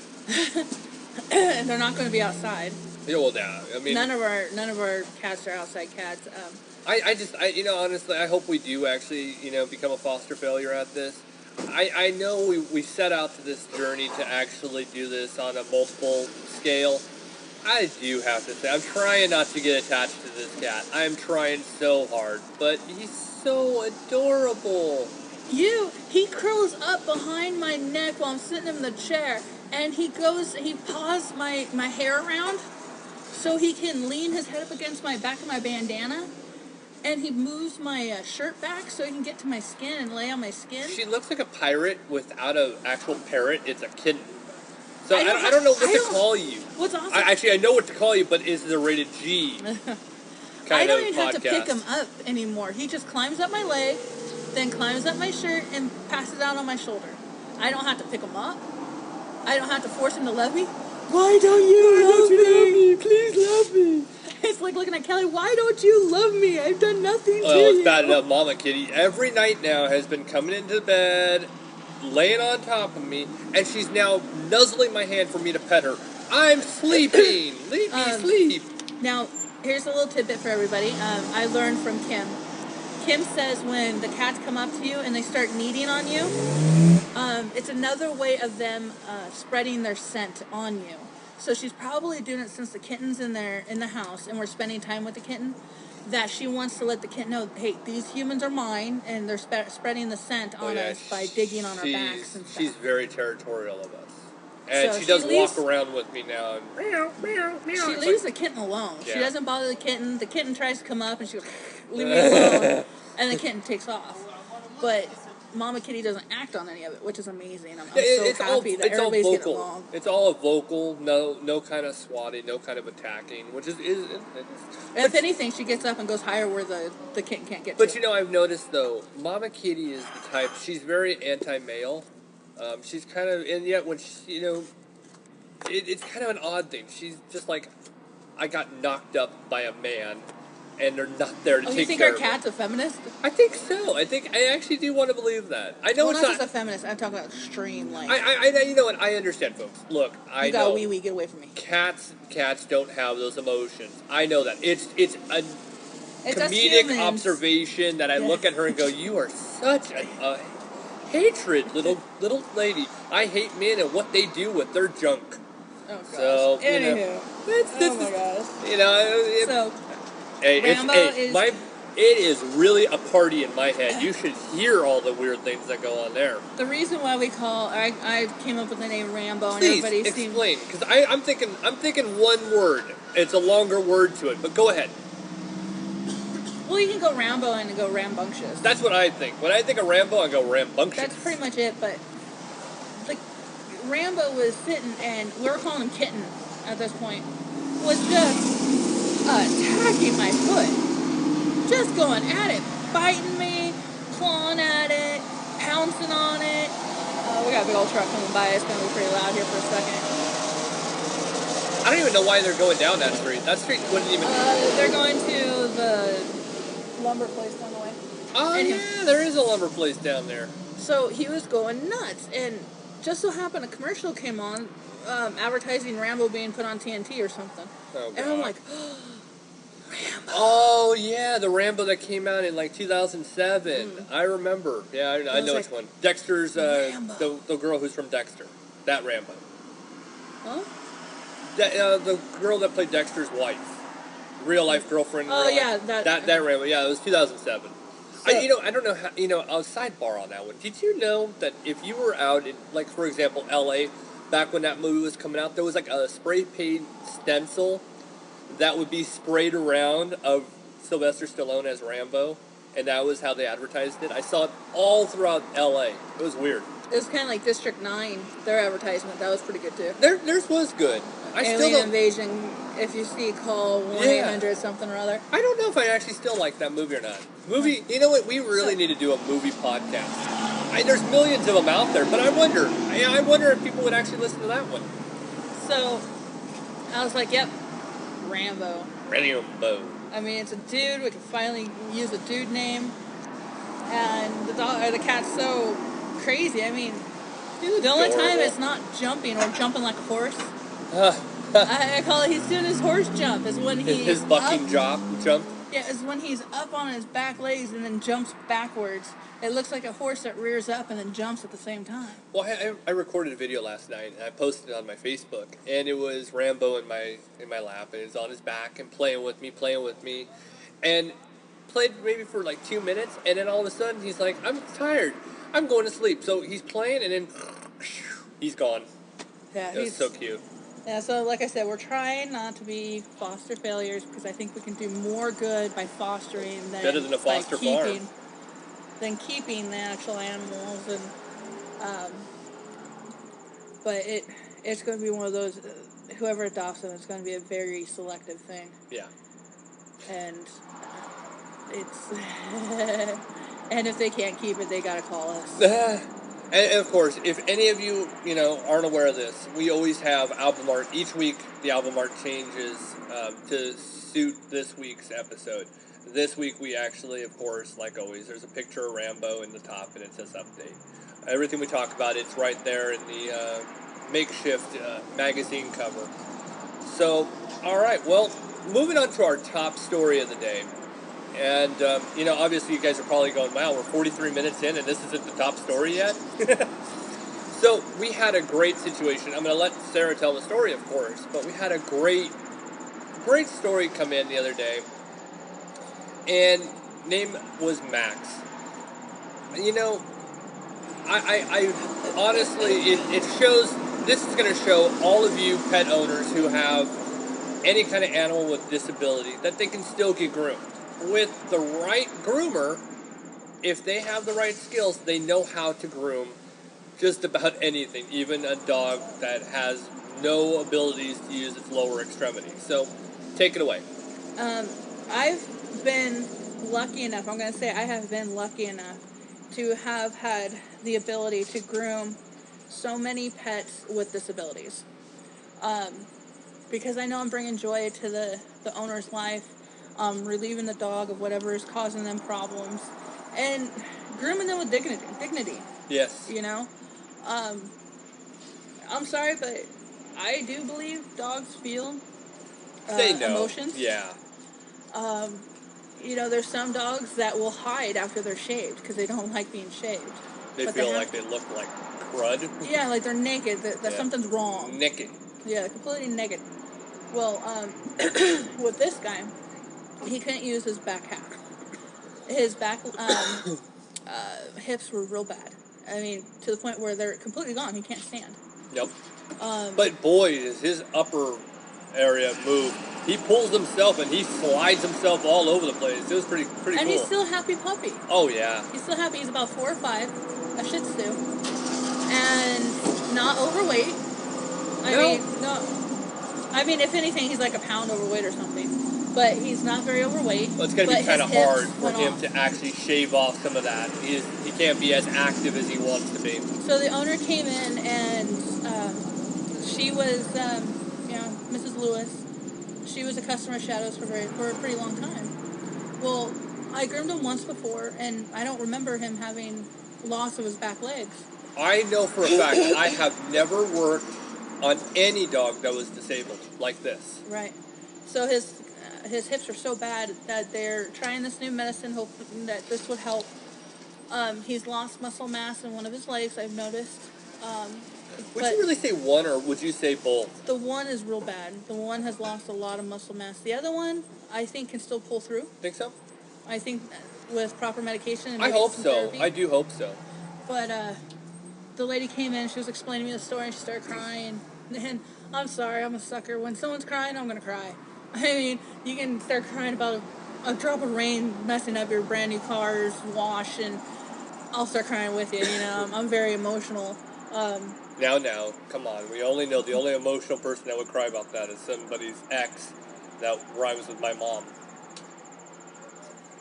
They're not going to be outside. Yeah, well, yeah. I mean, none of our cats are outside cats. Honestly, I hope we do actually, become a foster failure at this. I know we set out to this journey to actually do this on a multiple scale. I do have to say, I'm trying not to get attached to this cat. I am trying so hard, but he's so adorable. He curls up behind my neck while I'm sitting in the chair, and he paws my hair around so he can lean his head up against my back of my bandana, and he moves my shirt back so he can get to my skin and lay on my skin. She looks like a pirate without an actual parrot. It's a kitten. So I don't know what to call you. What's awesome? I know what to call you, but is it a rated G I don't even have to pick him up anymore. He just climbs up my leg, then climbs up my shirt and passes out on my shoulder. I don't have to pick him up. I don't have to force him to love me. Why don't you love me? Please love me. it's like looking at Kelly. Why don't you love me? I've done nothing to Well, you. it's bad enough. Mama Kitty every night now has been coming into bed, laying on top of me, and she's now nuzzling my hand for me to pet her. I'm sleeping. Leave me sleep. Now, here's a little tidbit for everybody. I learned from Kim. Kim says when the cats come up to you and they start kneading on you, it's another way of them spreading their scent on you. So she's probably doing it since the kitten's in the house and we're spending time with the kitten, that she wants to let the kitten know, hey, these humans are mine, and they're spreading the scent on us by digging on our backs and stuff. She's very territorial of us. And So she does leaves, walk around with me now. And meow, meow, meow. She It's leaves like, the kitten alone. Yeah. She doesn't bother the kitten. The kitten tries to come up and she goes, leave me alone. And the kitten takes off. But Mama Kitty doesn't act on any of it, which is amazing. I'm so happy that everybody's getting along. It's all vocal, no kind of swatting, no kind of attacking, which is if anything, she gets up and goes higher where the kitten can't get to. But you know, I've noticed though, Mama Kitty is the type, she's very anti-male. She's kind of, and yet when she, you know, it's kind of an odd thing. She's just like, I got knocked up by a man, and they're not there to take care of me. You think our cat's a feminist? I think so. I actually do want to believe that. I know it's not just a feminist. I'm talking about extreme, like. You know what? I understand, folks. Look, I know. You got a wee, get away from me. Cats don't have those emotions. I know that. It's a comedic observation that I look at her and go, you are such a hatred, little lady. I hate men and what they do with their junk. Oh gosh. So, anywho. Oh my gosh. You know, so Rambo it is really a party in my head. You should hear all the weird things that go on there. The reason why I came up with the name Rambo, and Please everybody explain, because I'm thinking one word. It's a longer word to it, but go ahead. Well, you can go Rambo and go rambunctious. That's what I think. When I think of Rambo, I go rambunctious. That's pretty much it, but like Rambo was sitting, and we were calling him Kitten at this point, was just attacking my foot. Just going at it, biting me, clawing at it, pouncing on it. We got a big old truck coming by. It's going to be pretty loud here for a second. I don't even know why they're going down that street. That street wouldn't even... They're going to the lumber place down the way. Oh, yeah, there is a lumber place down there. So he was going nuts, and just so happened a commercial came on advertising Rambo being put on TNT or something. Oh, God. And I'm like... Rambo. Oh, yeah, the Rambo that came out in like 2007. I remember. Yeah, I know which one. Dexter's, the girl who's from Dexter. That Rambo. Huh? The girl that played Dexter's wife. Real life girlfriend. Oh, yeah. That Rambo. Yeah, it was 2007. So, I don't know how, a sidebar on that one. Did you know that if you were out in, like, for example, LA, back when that movie was coming out, there was like a spray paint stencil that would be sprayed around of Sylvester Stallone as Rambo, and that was how they advertised it. I saw it all throughout LA. It was weird. It was kind of like District 9, their advertisement. That was pretty good, too. Theirs was good. Alien Invasion, if you see, call 1-800 something or other. I don't know if I actually still like that movie or not. You know what? We really need to do a movie podcast. There's millions of them out there, but I wonder if people would actually listen to that one. So, I was like, yep. Rambo. I mean, it's a dude. We can finally use a dude name, and the cat's so crazy. I mean, the only time it's not jumping or jumping like a horse. I call it. He's doing his horse jump. Is when his bucking jump. Yeah, is when he's up on his back legs and then jumps backwards. It looks like a horse that rears up and then jumps at the same time. Well, I recorded a video last night and I posted it on my Facebook, and it was Rambo in my lap, and he's on his back and playing with me, and played maybe for like 2 minutes, and then all of a sudden he's like, I'm tired, I'm going to sleep. So he's playing, and then he's gone. Yeah, it was so cute. Yeah, so like I said, we're trying not to be foster failures because I think we can do more good by fostering than better than a foster farm. Than keeping the actual animals, and but it's going to be one of those. Whoever adopts them, it's going to be a very selective thing. Yeah. And it's and if they can't keep it, they got to call us. And of course, if any of you, aren't aware of this, we always have album art. Each week, the album art changes to suit this week's episode. This week, we actually, of course, like always, there's a picture of Rambo in the top, and it says update. Everything we talk about, it's right there in the makeshift magazine cover. So, all right, well, moving on to our top story of the day. And, obviously you guys are probably going, wow, we're 43 minutes in and this isn't the top story yet? So, we had a great situation. I'm going to let Sarah tell the story, of course, but we had a great story come in the other day. And name was Max. I honestly, it shows, this is going to show all of you pet owners who have any kind of animal with disability that they can still get groomed. With the right groomer, if they have the right skills, they know how to groom just about anything, even a dog that has no abilities to use its lower extremities. So, take it away. I've been lucky enough, I have been lucky enough to have had the ability to groom so many pets with disabilities. Because I know I'm bringing joy to the owner's life, relieving the dog of whatever is causing them problems, and grooming them with dignity. Yes. I'm sorry, but I do believe dogs feel emotions. Yeah. There's some dogs that will hide after they're shaved because they don't like being shaved. They feel like they look like crud. Yeah, like they're naked, that something's wrong. Naked. Yeah, completely naked. Well, with this guy, he couldn't use his back half. His back hips were real bad. I mean, to the point where they're completely gone. He can't stand. Yep. But boy, does his upper area move. He pulls himself and he slides himself all over the place. It was pretty cool. And he's still a happy puppy. Oh, yeah. He's still happy. He's about 4 or 5, a Shih Tzu. And not overweight. I mean, if anything, he's like a pound overweight or something. But he's not very overweight. Well, it's going to be kind of hard for him to actually shave off some of that. He can't be as active as he wants to be. So the owner came in and she was, Mrs. Lewis. She was a customer at Shadows for a pretty long time. Well, I groomed him once before, and I don't remember him having loss of his back legs. I know for a fact I have never worked on any dog that was disabled like this. Right. So his hips are so bad that they're trying this new medicine, hoping that this would help. He's lost muscle mass in one of his legs, I've noticed. Would you really say one, or would you say both? The one is real bad. The one has lost a lot of muscle mass. The other one, I think, can still pull through. Think so? I think with proper medication. And I hope so. therapy. I do hope so. But the lady came in, she was explaining me the story, and she started crying. And I'm sorry, I'm a sucker. When someone's crying, I'm going to cry. I mean, you can start crying about a drop of rain messing up your brand new car's wash, and I'll start crying with you, I'm very emotional. Now, come on. We only know the only emotional person that would cry about that is somebody's ex that rhymes with my mom.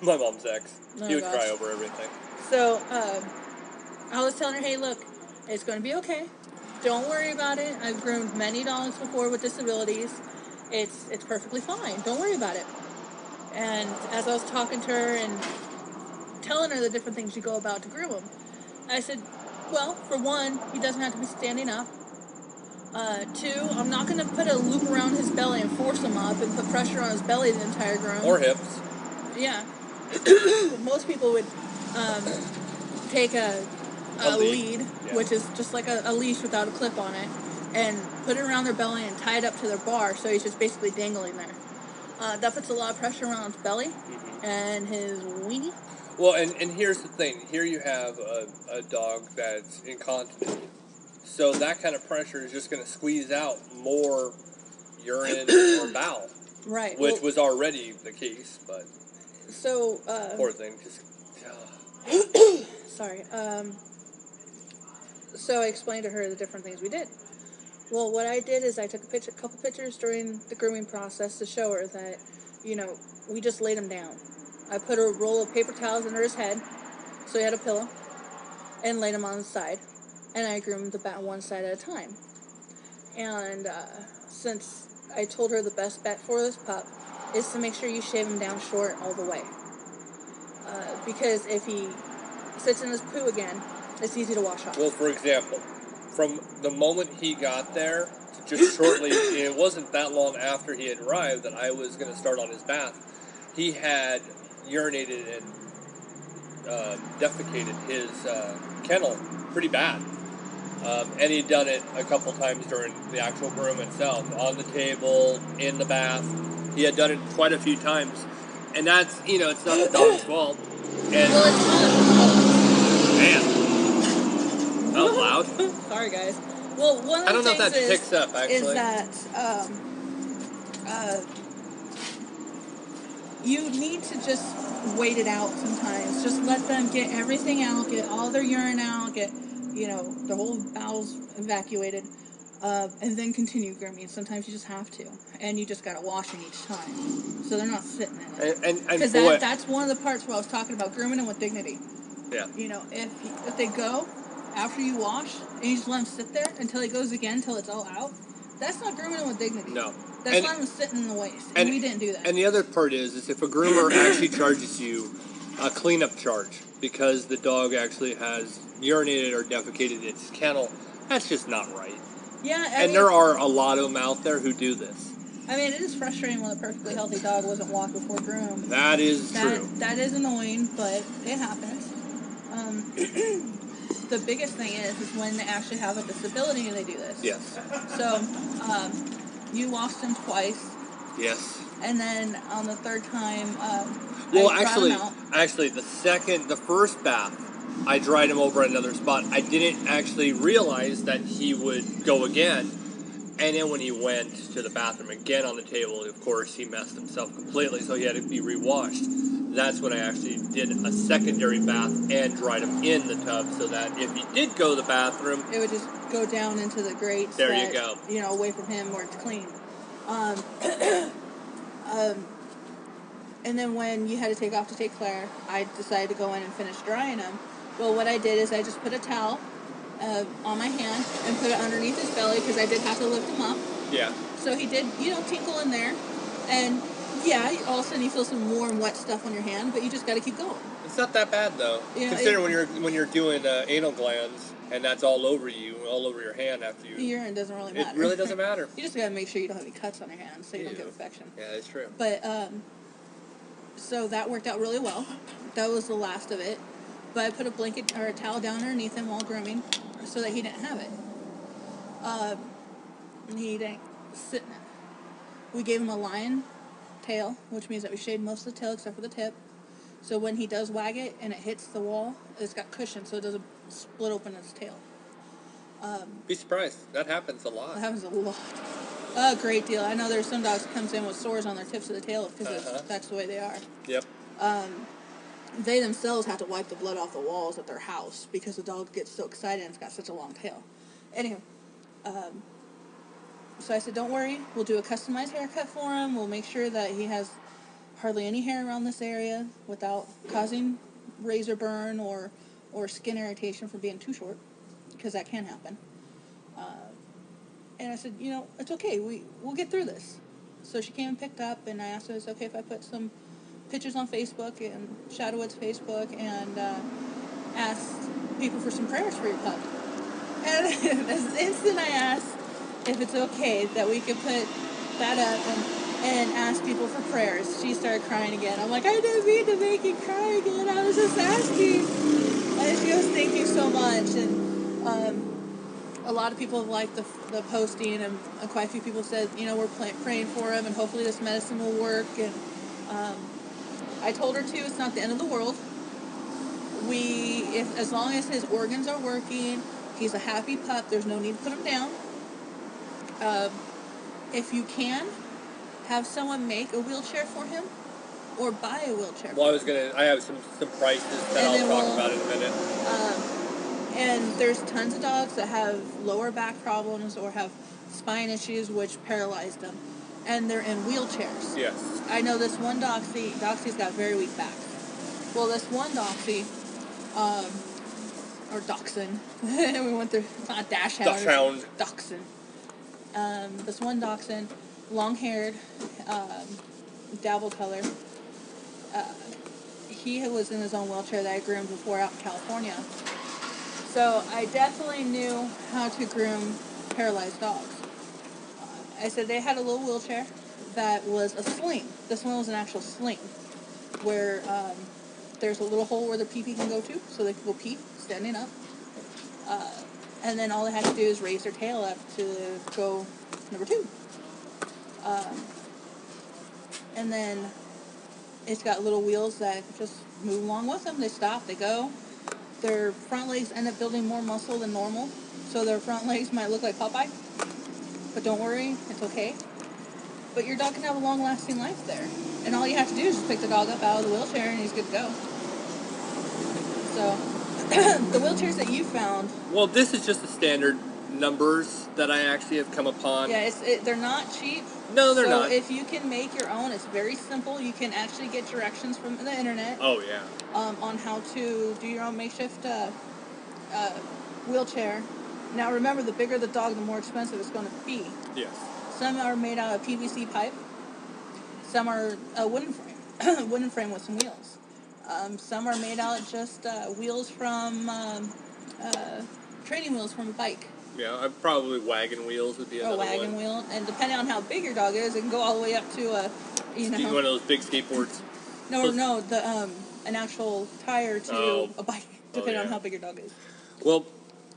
My mom's ex. He would cry over everything. So, I was telling her, hey, look, it's going to be okay. Don't worry about it. I've groomed many dogs before with disabilities. It's perfectly fine. Don't worry about it. And as I was talking to her and telling her the different things you go about to groom him, I said, well, for one, he doesn't have to be standing up. 2, I'm not going to put a loop around his belly and force him up and put pressure on his belly the entire groom. Or hips. Yeah. Most people would take a lead, which is just like a leash without a clip on it, and put it around their belly and tie it up to their bar, so he's just basically dangling there. That puts a lot of pressure around his belly and his weenie. Well, and here's the thing. Here you have a dog that's incontinent. So that kind of pressure is just going to squeeze out more urine or bowel. Right. Which was already the case, but... So, poor thing. Sorry. So I explained to her the different things we did. Well, what I did is I took a couple pictures during the grooming process to show her that, we just laid him down. I put a roll of paper towels under his head, so he had a pillow, and laid him on his side. and I groom the bat one side at a time. And since I told her the best bet for this pup is to make sure you shave him down short all the way. Because if he sits in his poo again, it's easy to wash off. Well, for example, from the moment he got there to just shortly, it wasn't that long after he had arrived that I was going to start on his bath. He had urinated and defecated his kennel pretty bad. And he'd done it a couple times during the actual groom itself, on the table, in the bath. He had done it quite a few times. And that's, it's not the dog's fault. And, Well, it's man, that was loud. Sorry, guys. Well, one of the I don't know if that things picks up, actually. is that you need to just wait it out sometimes. Just let them get everything out, get all their urine out, get, the whole bowels evacuated, and then continue grooming. Sometimes you just have to. And you just got to wash them each time. So they're not sitting in it. Because that's one of the parts where I was talking about grooming them with dignity. Yeah. If they go after you wash and you just let them sit there until he goes again until it's all out, that's not grooming them with dignity. No. That's letting them sit in the waste. And we didn't do that. And the other part is if a groomer actually charges you a cleanup charge because the dog actually has urinated or defecated its kennel, that's just not right. Yeah. And there are a lot of them out there who do this. I mean, it is frustrating when a perfectly healthy dog wasn't walked before groomed. That is true. That is annoying, but it happens. The biggest thing is when they actually have a disability and they do this. Yes. So, you washed them twice. Yes. And then on the third time, actually, the first bath, I dried him over another spot. I didn't actually realize that he would go again. And then when he went to the bathroom again on the table, of course, he messed himself completely, so he had to be re-washed. That's when I actually did a secondary bath and dried him in the tub so that if he did go to the bathroom, it would just go down into the grates. There you go. Away from him where it's clean. And then when you had to take off to take Claire, I decided to go in and finish drying him. Well, what I did is I just put a towel on my hand and put it underneath his belly because I did have to lift him up. Yeah. So he did, tinkle in there. And yeah, all of a sudden you feel some warm, wet stuff on your hand, but you just got to keep going. It's not that bad though. Consider when you're doing anal glands and that's all over you, all over your hand after you. Urine doesn't really matter. It really doesn't matter. You just got to make sure you don't have any cuts on your hands so you don't get infection. Yeah, that's true. But so that worked out really well. That was the last of it. But I put a blanket or a towel down underneath him while grooming so that he didn't have it. And he didn't sit in it. We gave him a lion tail, which means that we shaved most of the tail except for the tip. So when he does wag it and it hits the wall, it's got cushion so it doesn't split open its tail. Be surprised. That happens a lot. That happens a lot. A great deal. I know there's some dogs that comes in with sores on their tips of the tail because that's the way they are. Yep. They themselves have to wipe the blood off the walls at their house because the dog gets so excited and it's got such a long tail. Anyhow, so I said, don't worry, we'll do a customized haircut for him. We'll make sure that he has hardly any hair around this area without causing razor burn or skin irritation for being too short, because that can happen. And I said, it's okay, we'll get through this. So she came and picked up, and I asked her, is it okay if I put some pictures on Facebook and Shadowwood's Facebook and asked people for some prayers for your pup. And the instant I asked if it's okay that we could put that up and ask people for prayers, she started crying again. I'm like, I didn't mean to make you cry again. I was just asking. And she goes, thank you so much. And a lot of people have liked the posting, and quite a few people said, we're praying for him, and hopefully this medicine will work. And I told her, too, it's not the end of the world. As long as his organs are working, he's a happy pup, there's no need to put him down. If you can, have someone make a wheelchair for him, or buy a wheelchair. Well, I have some prices that I'll talk about in a minute. And there's tons of dogs that have lower back problems or have spine issues which paralyze them, and they're in wheelchairs. Yes. I know this one Doxy's got very weak back. Well, this one Doxy, or dachshund. We went through, it's not a dachshund. Dachshund. Dachshund. This one dachshund, long-haired, dabble color. He was in his own wheelchair that I groomed before out in California. So I definitely knew how to groom paralyzed dogs. I said they had a little wheelchair that was a sling. This one was an actual sling where there's a little hole where the pee-pee can go to, so they can go pee standing up. And then all they had to do is raise their tail up to go number 2. And then it's got little wheels that just move along with them. They stop, they go. Their front legs end up building more muscle than normal, so their front legs might look like Popeye. But don't worry, it's okay. But your dog can have a long-lasting life there. And all you have to do is just pick the dog up out of the wheelchair and he's good to go. So, the wheelchairs that you found... Well, this is just the standard numbers that I actually have come upon. Yeah, they're not cheap. No, they're not. So if you can make your own, it's very simple. You can actually get directions from the internet. Oh, yeah. On how to do your own makeshift wheelchair. Now remember, the bigger the dog, the more expensive it's going to be. Yes. Some are made out of PVC pipe. Some are a wooden frame, wooden frame with some wheels. Some are made out of just wheels from training wheels from a bike. Yeah, probably wagon wheels would be another one. A wagon wheel, and depending on how big your dog is, it can go all the way up to one of those big skateboards. No, an actual tire to a bike, depending on how big your dog is. Well,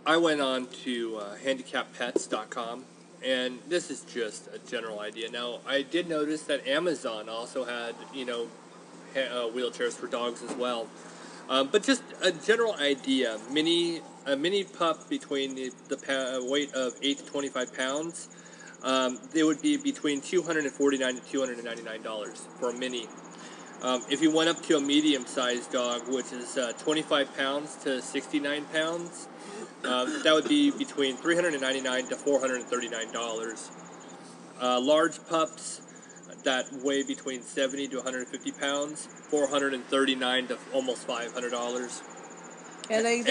I went on to handicappets.com, and this is just a general idea. Now, I did notice that Amazon also had, wheelchairs for dogs as well. But just a general idea, a mini pup between the weight of 8 to 25 pounds, they would be between $249 to $299 for a mini. If you went up to a medium-sized dog, which is 25 pounds to 69 pounds, that would be between $399 to $439. Large pups that weigh between 70 to 150 pounds, $439 to almost $500. Yeah, they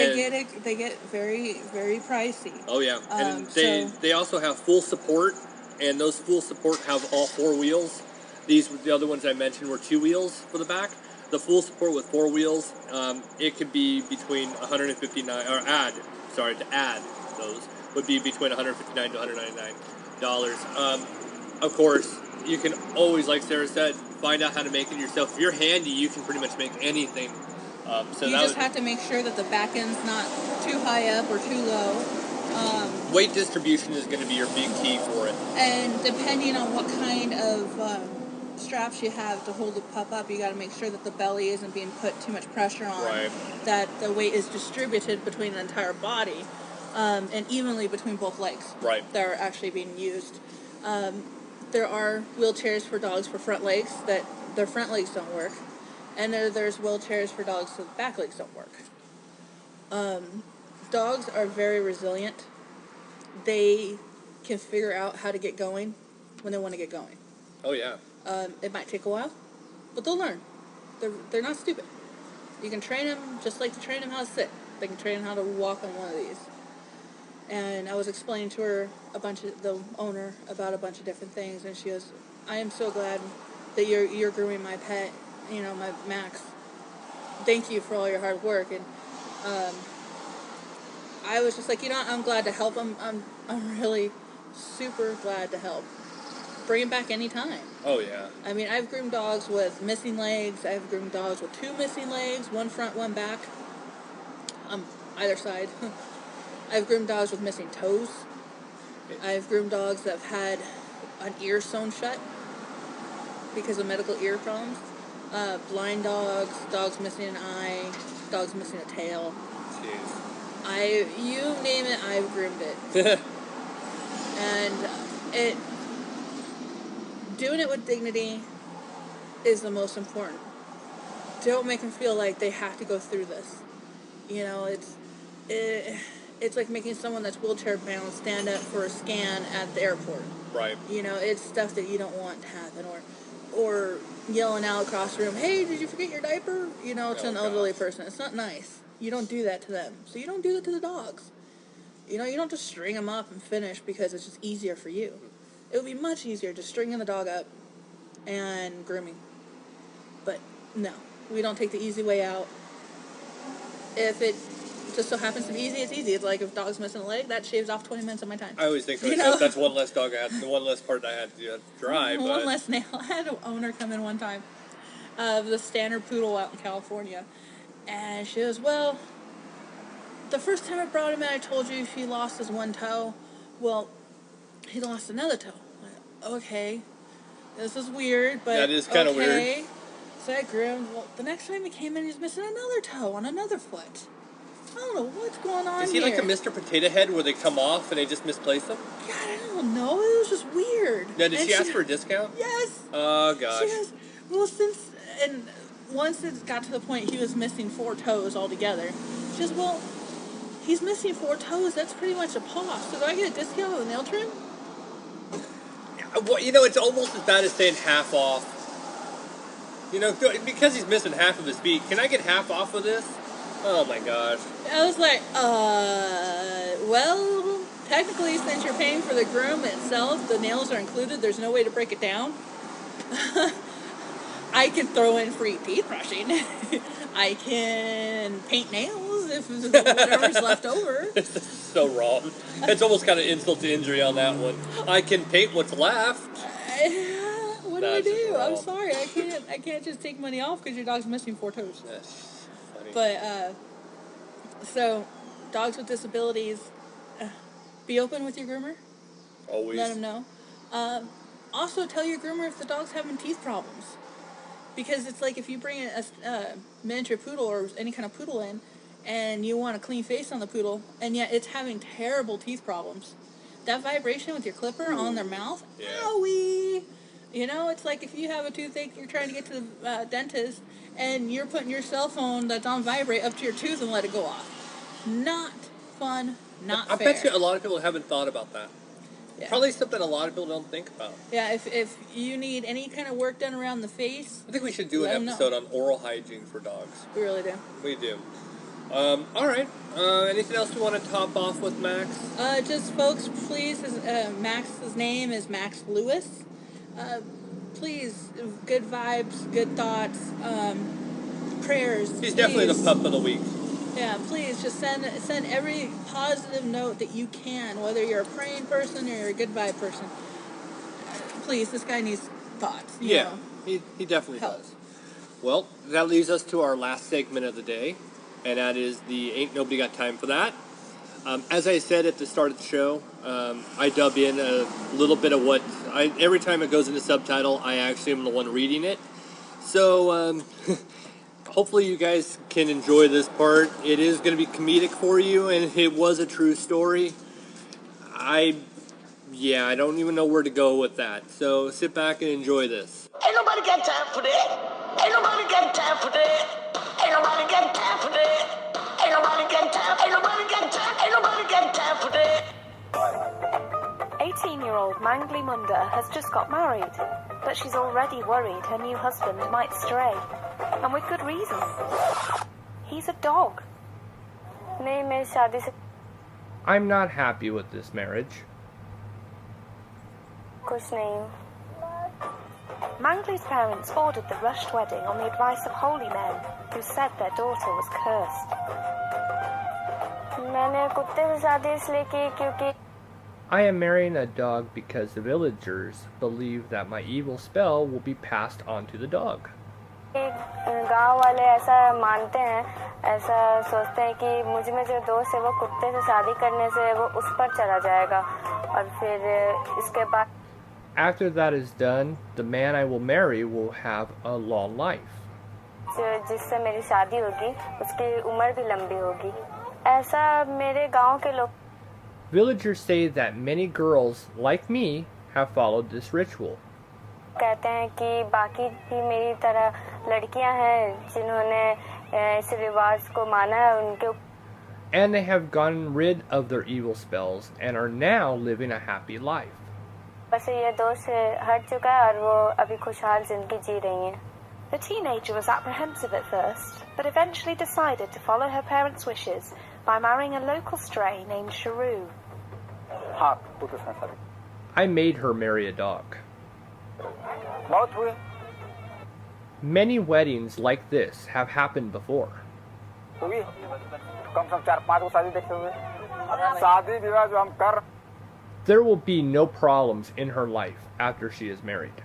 get very, very pricey. Oh yeah, and they also have full support, and those full support have all 4 wheels. The other ones I mentioned were 2 wheels for the back. The full support with 4 wheels, it could be between to add those would be between $159 to $199. Of course, you can always, like Sarah said, find out how to make it yourself. If you're handy, you can pretty much make anything. You just have to make sure that the back end's not too high up or too low. Weight distribution is going to be your big key for it. And depending on what kind of straps you have to hold the pup up, you got to make sure that the belly isn't being put too much pressure on. Right. That the weight is distributed between the entire body and evenly between both legs. Right. That are actually being used. There are wheelchairs for dogs for front legs that their front legs don't work. And there's wheelchairs for dogs so the back legs don't work. Dogs are very resilient. They can figure out how to get going when they want to get going. Oh, yeah. It might take a while, but they'll learn. They're not stupid. You can train them just like to train them how to sit. They can train them how to walk on one of these. And I was explaining to her the owner about a bunch of different things, and she goes, "I am so glad that you're grooming my pet, my Max. Thank you for all your hard work." And I was just like, I'm glad to help him. I'm really super glad to help. Bring him back anytime. Oh, yeah. I mean, I've groomed dogs with missing legs. I've groomed dogs with 2 missing legs, one front, one back, either side. I've groomed dogs with missing toes. I've groomed dogs that have had an ear sewn shut because of medical ear problems. Blind dogs, dogs missing an eye, dogs missing a tail. Jeez. You name it, I've groomed it. And doing it with dignity is the most important. Don't make them feel like they have to go through this. It's like making someone that's wheelchair bound stand up for a scan at the airport. Right. It's stuff that you don't want to happen, or yelling out across the room, "Hey, did you forget your diaper?" It's an elderly person. It's not nice. You don't do that to them. So you don't do that to the dogs. You know, you don't just string them up and finish because it's just easier for you. It would be much easier just stringing the dog up and grooming. But no, we don't take the easy way out. If it just so happens to be easy, it's easy. It's like if dog's missing a leg, that shaves off 20 minutes of my time. I always think to myself, that's one less dog I had, one less part I had to drive. One less nail. I had an owner come in one time of the standard poodle out in California. And she goes, well, the first time I brought him in, I told you he lost his one toe. Well, he lost another toe. I'm like, okay, this is weird, but that is kind of weird. So I groomed. Well, the next time he came in, he was missing another toe on another foot. I don't know what's going on. Is he here. like a Mr. Potato Head where they come off and they just misplace them? God, I don't know. It was just weird. Now, did she ask for a discount? Yes. Oh, gosh. She goes, well, once it got to the point he was missing 4 toes altogether, she goes, well, he's missing 4 toes. That's pretty much a paw. So do I get a discount on the nail trim? Well, you know, it's almost as bad as saying half off. You know, because he's missing half of his feet, can I get half off of this? Oh my gosh. I was like, well, technically, since you're paying for the groom itself, the nails are included. There's no way to break it down. I can throw in free teeth brushing. I can paint nails if whatever's left over. This is so wrong. It's almost kind of insult to injury on that one. I can paint what's left. What do I do? I'm sorry. I can't just take money off because your dog's missing 4 toes. That's funny. But, so, dogs with disabilities, be open with your groomer. Always. Let them know. Also, tell your groomer if the dog's having teeth problems. Because it's like if you bring a miniature poodle or any kind of poodle in, and you want a clean face on the poodle, and yet it's having terrible teeth problems. That vibration with your clipper on their mouth, owie! You know, it's like if you have a toothache, you're trying to get to the dentist, and you're putting your cell phone that's on vibrate up to your tooth and let it go off. Not fun, not fair. I bet you a lot of people haven't thought about that. Yeah. Probably something a lot of people don't think about. Yeah, if you need any kind of work done around the face, I think we should do an episode on oral hygiene for dogs. We really do. We do. All right. Anything else you want to top off with Max? Just folks, please, Max's name is Max Lewis. Please, good vibes, good thoughts, prayers. He's definitely the pup of the week. Yeah, please just send every positive note that you can, whether you're a praying person or you're a good vibe person. Please, this guy needs thoughts. You know. He definitely does. Well, that leads us to our last segment of the day, and that is the Ain't Nobody Got Time for That. As I said at the start of the show, I dub in a little bit of what every time it goes into subtitle, I actually am the one reading it. So hopefully you guys can enjoy this part. It is going to be comedic for you, and it was a true story. I don't even know where to go with that. So sit back and enjoy this. Ain't nobody got time for that. Ain't nobody got time for that. Ain't nobody got time for that. Ain't nobody got time. Ain't nobody got time. Ain't nobody got time for that. 18-year-old Mangly Munda has just got married, but she's already worried her new husband might stray, and with good reason. He's a dog. I'm not happy with this marriage. Mangly's parents ordered the rushed wedding on the advice of holy men who said their daughter was cursed. I am marrying a dog because the villagers believe that my evil spell will be passed on to the dog. गांव वाले ऐसा मानते हैं, ऐसा सोचते हैं कि मुझ में जो दोस्त है वो कुत्ते से शादी करने से वो उस पर चला जाएगा और फिर इसके बाद. After that is done, the man I will marry will have a long life. जिससे मेरी शादी होगी उसकी उम्र भी लंबी होगी. ऐसा मेरे गांव के लोग. Villagers say that many girls like me have followed this ritual. कहते हैं कि बाकी भी मेरी तरह लड़कियां हैं जिन्होंने इस रिवाज को माना है उनके. And they have gotten rid of their evil spells and are now living a happy life. बस ये दोष से हट चुका है और वो अभी खुशहाल जिंदगी जी रही हैं. The teenager was apprehensive at first, but eventually decided to follow her parents' wishes by marrying a local stray named Sharu. I made her marry a dog. Many weddings like this have happened before. There will be no problems in her life after she is married.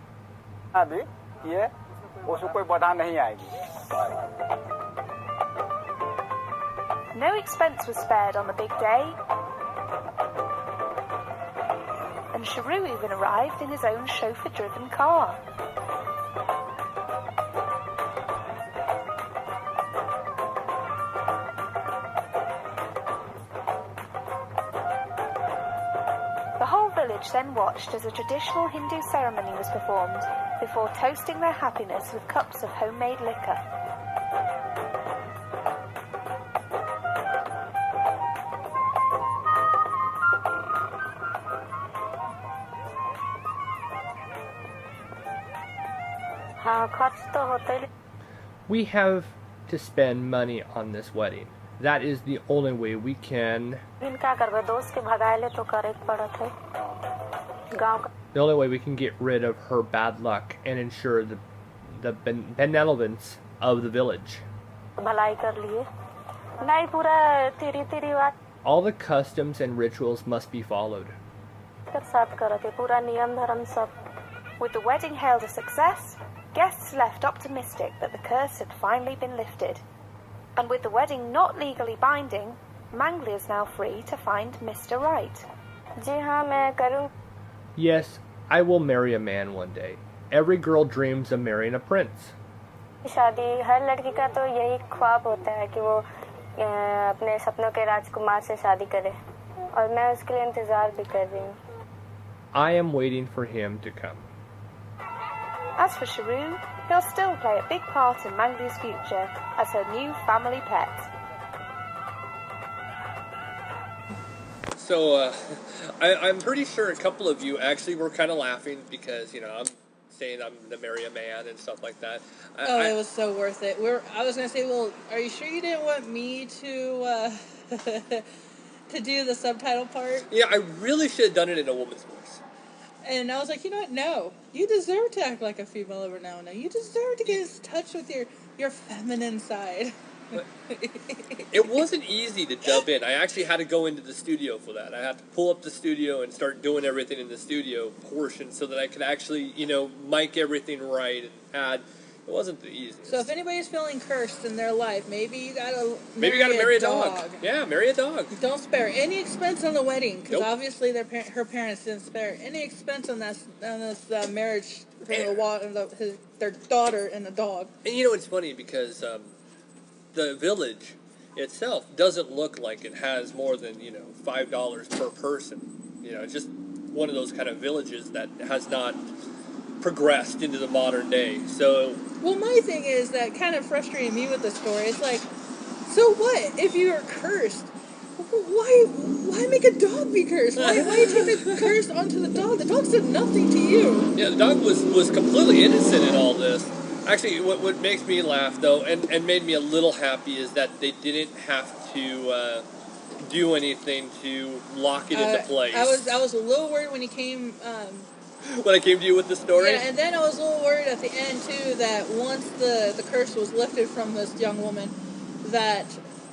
No expense was spared on the big day, and Sharu even arrived in his own chauffeur-driven car. The whole village then watched as a traditional Hindu ceremony was performed before toasting their happiness with cups of homemade liquor. We have to spend money on this wedding. That is the only way we can. The only way we can get rid of her bad luck and ensure the benevolence of the village. All the customs and rituals must be followed. With the wedding hailed a success, guests left optimistic that the curse had finally been lifted. And with the wedding not legally binding, Mangli is now free to find Mr. Right. Yes, I will marry a man one day. Every girl dreams of marrying a prince. शादी हर लड़की का तो यही ख्वाब होता है कि वो अपने सपनों के राजकुमार से शादी करे और मैं उसके लिए इंतजार भी कर रही हूँ. I am waiting for him to come. As for Sharu, he'll still play a big part in Mangli's future as her new family pet. So, I'm pretty sure a couple of you actually were kind of laughing because, you know, I'm saying I'm going to marry a man and stuff like that. It was so worth it. I was going to say, well, are you sure you didn't want me to to do the subtitle part? Yeah, I really should have done it in a woman's voice. And I was like, you know what? No. You deserve to act like a female every now and then. You deserve to get in touch with your feminine side. It wasn't easy to dub in. I actually had to go into the studio for that. I had to pull up the studio and start doing everything in the studio portion so that I could actually, you know, mic everything right and add. It wasn't the easiest. So if anybody's feeling cursed in their life, maybe you gotta marry a dog. Yeah, marry a dog. Don't spare any expense on the wedding, because Nope. obviously her parents didn't spare any expense on this marriage for their daughter and the dog. And you know, it's funny because the village itself doesn't look like it has more than, you know, $5 per person. You know, it's just one of those kind of villages that has not progressed into the modern day. So, well, my thing is that kind of frustrated me with the story. It's like, so what if you are cursed? Why make a dog be cursed? Why take the curse onto the dog? The dog said nothing to you. Yeah, the dog was completely innocent in all this. Actually, what makes me laugh, though, and made me a little happy, is that they didn't have to do anything to lock it into place. I was a little worried when he came... when I came to you with the story? Yeah, and then I was a little worried at the end, too, that once the curse was lifted from this young woman, that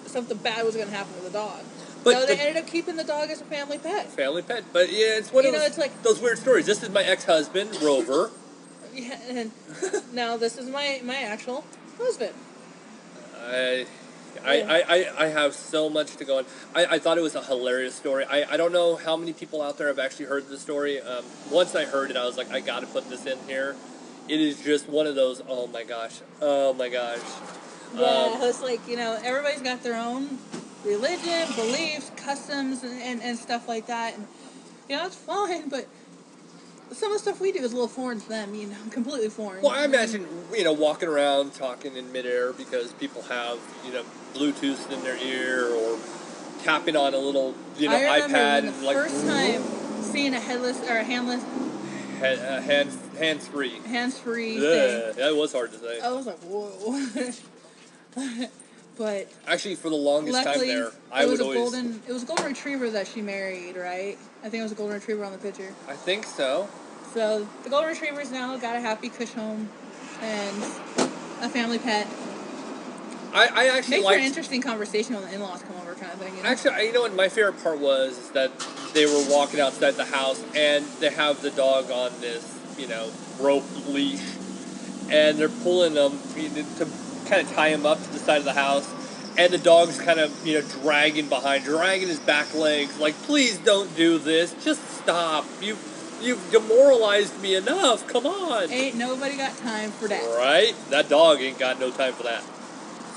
something bad was going to happen with the dog. But so they ended up keeping the dog as a family pet. Family pet. But, yeah, it's one of those, it's like, those weird stories. This is my ex-husband, Rover. Yeah, and now this is my actual husband. I have so much to go on. I thought it was a hilarious story. I don't know how many people out there have actually heard the story. Once I heard it, I was like, I got to put this in here. It is just one of those, oh my gosh. Yeah, it's like, you know, everybody's got their own religion, beliefs, customs, and stuff like that. And, you know, it's fine, but some of the stuff we do is a little foreign to them, you know, completely foreign. Well, I imagine, you know, walking around talking in midair because people have, you know, Bluetooth in their ear or tapping on a little, you know, iPad. The first time seeing a headless or a handless, hands-free thing. That was hard to say. I was like, whoa. But Actually, for the longest time luckily, there, I would always... It was a golden retriever that she married, right? I think it was a golden retriever on the picture. I think so. So the golden retriever's now got a happy cush home and a family pet. I actually Makes liked... for an interesting conversation when the in-laws come over, kind of thing. You know? Actually, you know what my favorite part was? Is that they were walking outside the house and they have the dog on this, rope leash, and they're pulling them to kind of tie him up to the side of the house, and the dog's kind of, dragging his back legs, like, please don't do this, just stop, you've demoralized me enough, come on. Ain't nobody got time for that. Right? That dog ain't got no time for that.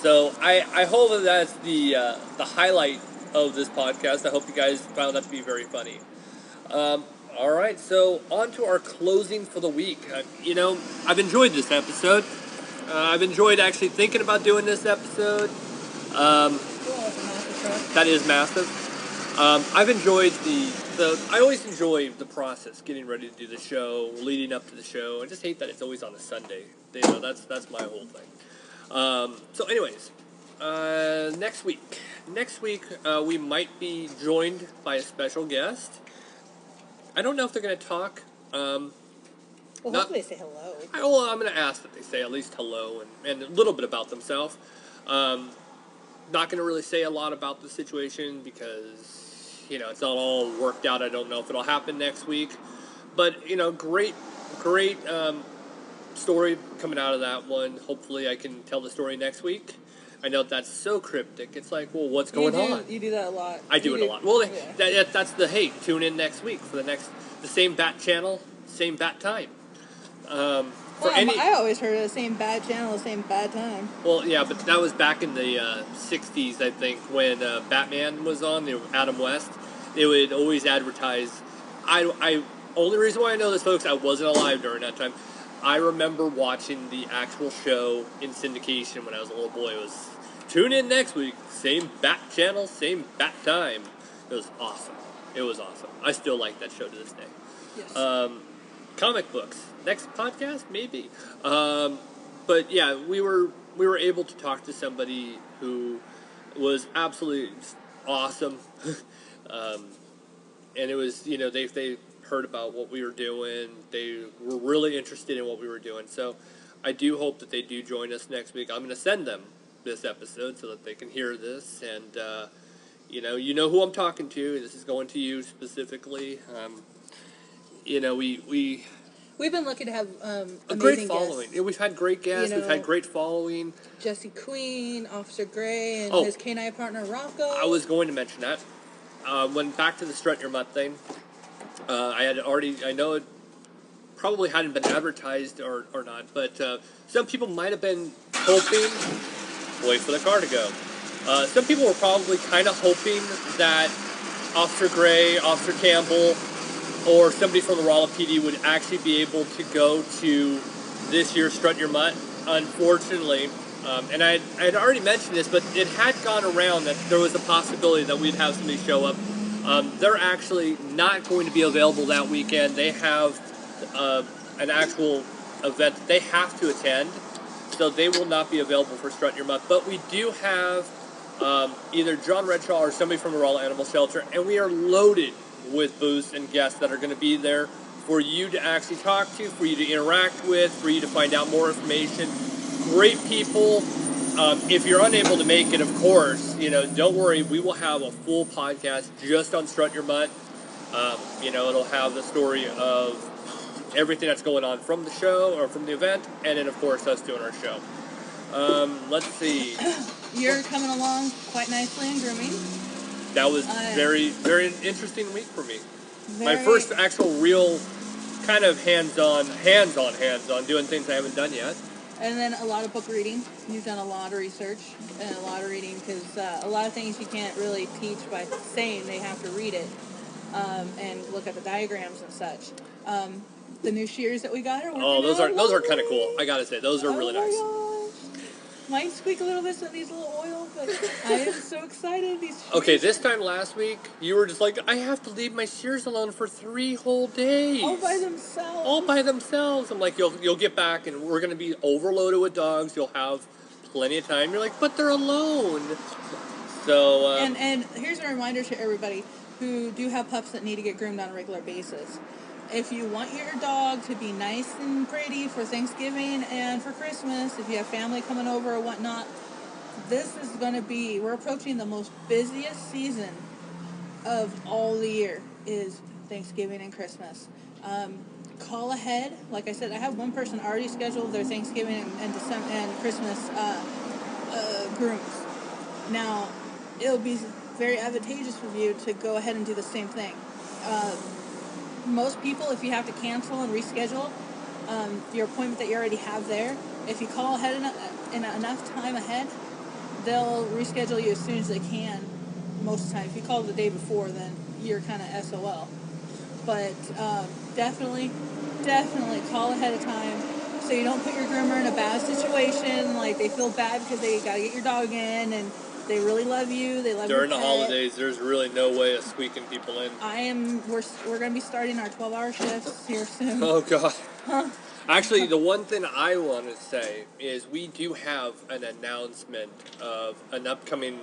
So I hope that that's the highlight of this podcast. I hope you guys found that to be very funny. All right, so on to our closing for the week. I've enjoyed this episode. I've enjoyed actually thinking about doing this episode. That is massive. I've enjoyed I always enjoy the process, getting ready to do the show, leading up to the show. I just hate that it's always on a Sunday. That's my whole thing. So anyways, next week we might be joined by a special guest. I don't know if they're going to talk. Hopefully they say hello. I'm going to ask that they say at least hello and a little bit about themselves. Not going to really say a lot about the situation because, it's not all worked out. I don't know if it'll happen next week. But, great story coming out of that one. Hopefully I can tell the story next week. I know that's so cryptic. It's like, well, what's going on? You do that a lot. I do it a lot. Well, yeah. That's the tune in next week for the same bat channel, same bat time. I always heard of the same bad channel, the same bad time. Well, yeah, but that was back in the 60s, I think, when Batman was on, Adam West. They would always advertise. Only reason why I know this, folks, I wasn't alive during that time. I remember watching the actual show in syndication when I was a little boy. It was, tune in next week, same bat channel, same bat time. It was awesome. It was awesome. I still like that show to this day. Yes. Comic books. Next podcast, maybe. But yeah, we were able to talk to somebody who was absolutely awesome. And it was, they heard about what we were doing. They were really interested in what we were doing. So I do hope that they do join us next week. I'm going to send them this episode so that they can hear this. And, you know who I'm talking to. This is going to you specifically. We've been lucky to have a great following. Guests. Yeah, we've had great guests. We've had great following. Jesse Queen, Officer Gray, and his canine partner Rocco. I was going to mention that. When back to the Strut Your Mutt thing, I know it probably hadn't been advertised or not, but some people might have been hoping, wait for the car to go. Some people were probably kind of hoping that Officer Gray, Officer Campbell, or somebody from the Rolla PD would actually be able to go to this year's Strut Your Mutt. Unfortunately, and I had already mentioned this, but it had gone around that there was a possibility that we'd have somebody show up. They're actually not going to be available that weekend. They have an actual event that they have to attend, so they will not be available for Strut Your Mutt. But we do have either John Redshaw or somebody from the Rolla Animal Shelter, and we are loaded with booths and guests that are going to be there for you to actually talk to, for you to interact with, for you to find out more information. Great people. If you're unable to make it, of course, don't worry. We will have a full podcast just on Strut Your Mutt. It'll have the story of everything that's going on from the show or from the event, and then, of course, us doing our show. Let's see. You're coming along quite nicely in grooming. That was very, very interesting week for me. My first actual real kind of hands-on doing things I haven't done yet. And then a lot of book reading. You've done a lot of research and a lot of reading because a lot of things you can't really teach by saying. They have to read it and look at the diagrams and such. The new shears that we got are those are kind of cool. I gotta say, those are really nice. Gosh. Might squeak a little bit of these little oil, but I am so excited. These shears. Okay, this time last week, you were just like, I have to leave my shears alone for 3 whole days. All by themselves. All by themselves. I'm like, you'll get back, and we're going to be overloaded with dogs. You'll have plenty of time. You're like, but they're alone. So and here's a reminder to everybody who do have pups that need to get groomed on a regular basis. If you want your dog to be nice and pretty for Thanksgiving and for Christmas, if you have family coming over or whatnot, this is going to be, we're approaching the most busiest season of all the year is Thanksgiving and Christmas. Call ahead. Like I said, I have one person already scheduled their Thanksgiving and December and Christmas grooms. Now, it'll be very advantageous for you to go ahead and do the same thing. Most people, if you have to cancel and reschedule your appointment that you already have there, if you call ahead enough time ahead, they'll reschedule you as soon as they can. Most of the time, if you call the day before, then you're kind of SOL. But definitely call ahead of time so you don't put your groomer in a bad situation. Like they feel bad because they got to get your dog in and they really love you. They love during your the pet. holidays, there's really no way of squeaking people in. We're going to be starting our 12-hour shifts here soon. Oh, God. Actually, the one thing I want to say is we do have an announcement of an upcoming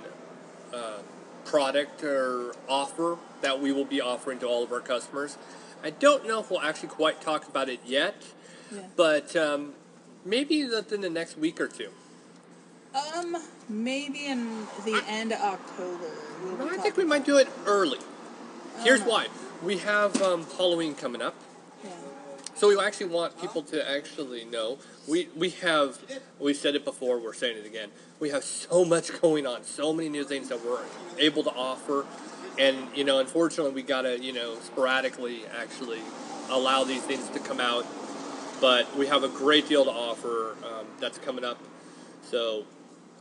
product or offer that we will be offering to all of our customers. I don't know if we'll actually quite talk about it yet, but maybe within the next week or two. Maybe in the end of October. I think we might do it early. Here's why. We have Halloween coming up. Yeah. So we actually want people to actually know. We've said it before, we're saying it again. We have so much going on, so many new things that we're able to offer. And, unfortunately, we got to, sporadically actually allow these things to come out. But we have a great deal to offer that's coming up. So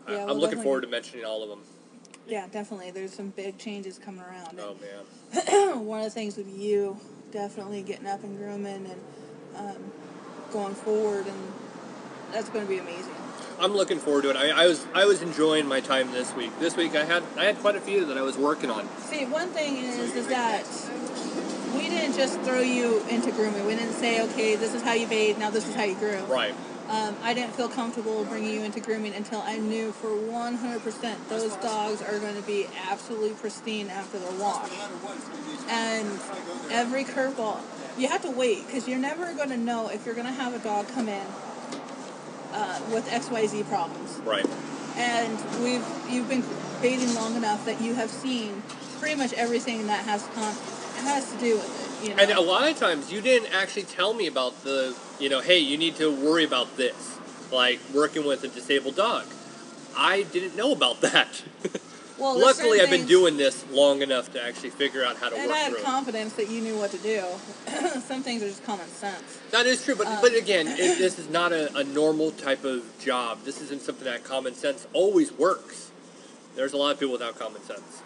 Yeah, I'm looking forward to mentioning all of them. Yeah, definitely. There's some big changes coming around. Oh, man. One of the things with you definitely getting up and grooming and going forward, and that's going to be amazing. I'm looking forward to it. I was enjoying my time this week. This week I had quite a few that I was working on. See, one thing is that we didn't just throw you into grooming. We didn't say, okay, this is how you bathe, now this is how you groom. Right. I didn't feel comfortable bringing you into grooming until I knew for 100% those dogs are going to be absolutely pristine after the wash. And every curveball, you have to wait because you're never going to know if you're going to have a dog come in with XYZ problems. Right. And you've been bathing long enough that you have seen pretty much everything that has to do with it. And a lot of times you didn't actually tell me about the, hey, you need to worry about this, like working with a disabled dog. I didn't know about that. Well, luckily I've been doing this long enough to actually figure out how to work through it. And I had confidence that you knew what to do. Some things are just common sense. That is true, but again, this is not a normal type of job. This isn't something that common sense always works. There's a lot of people without common sense.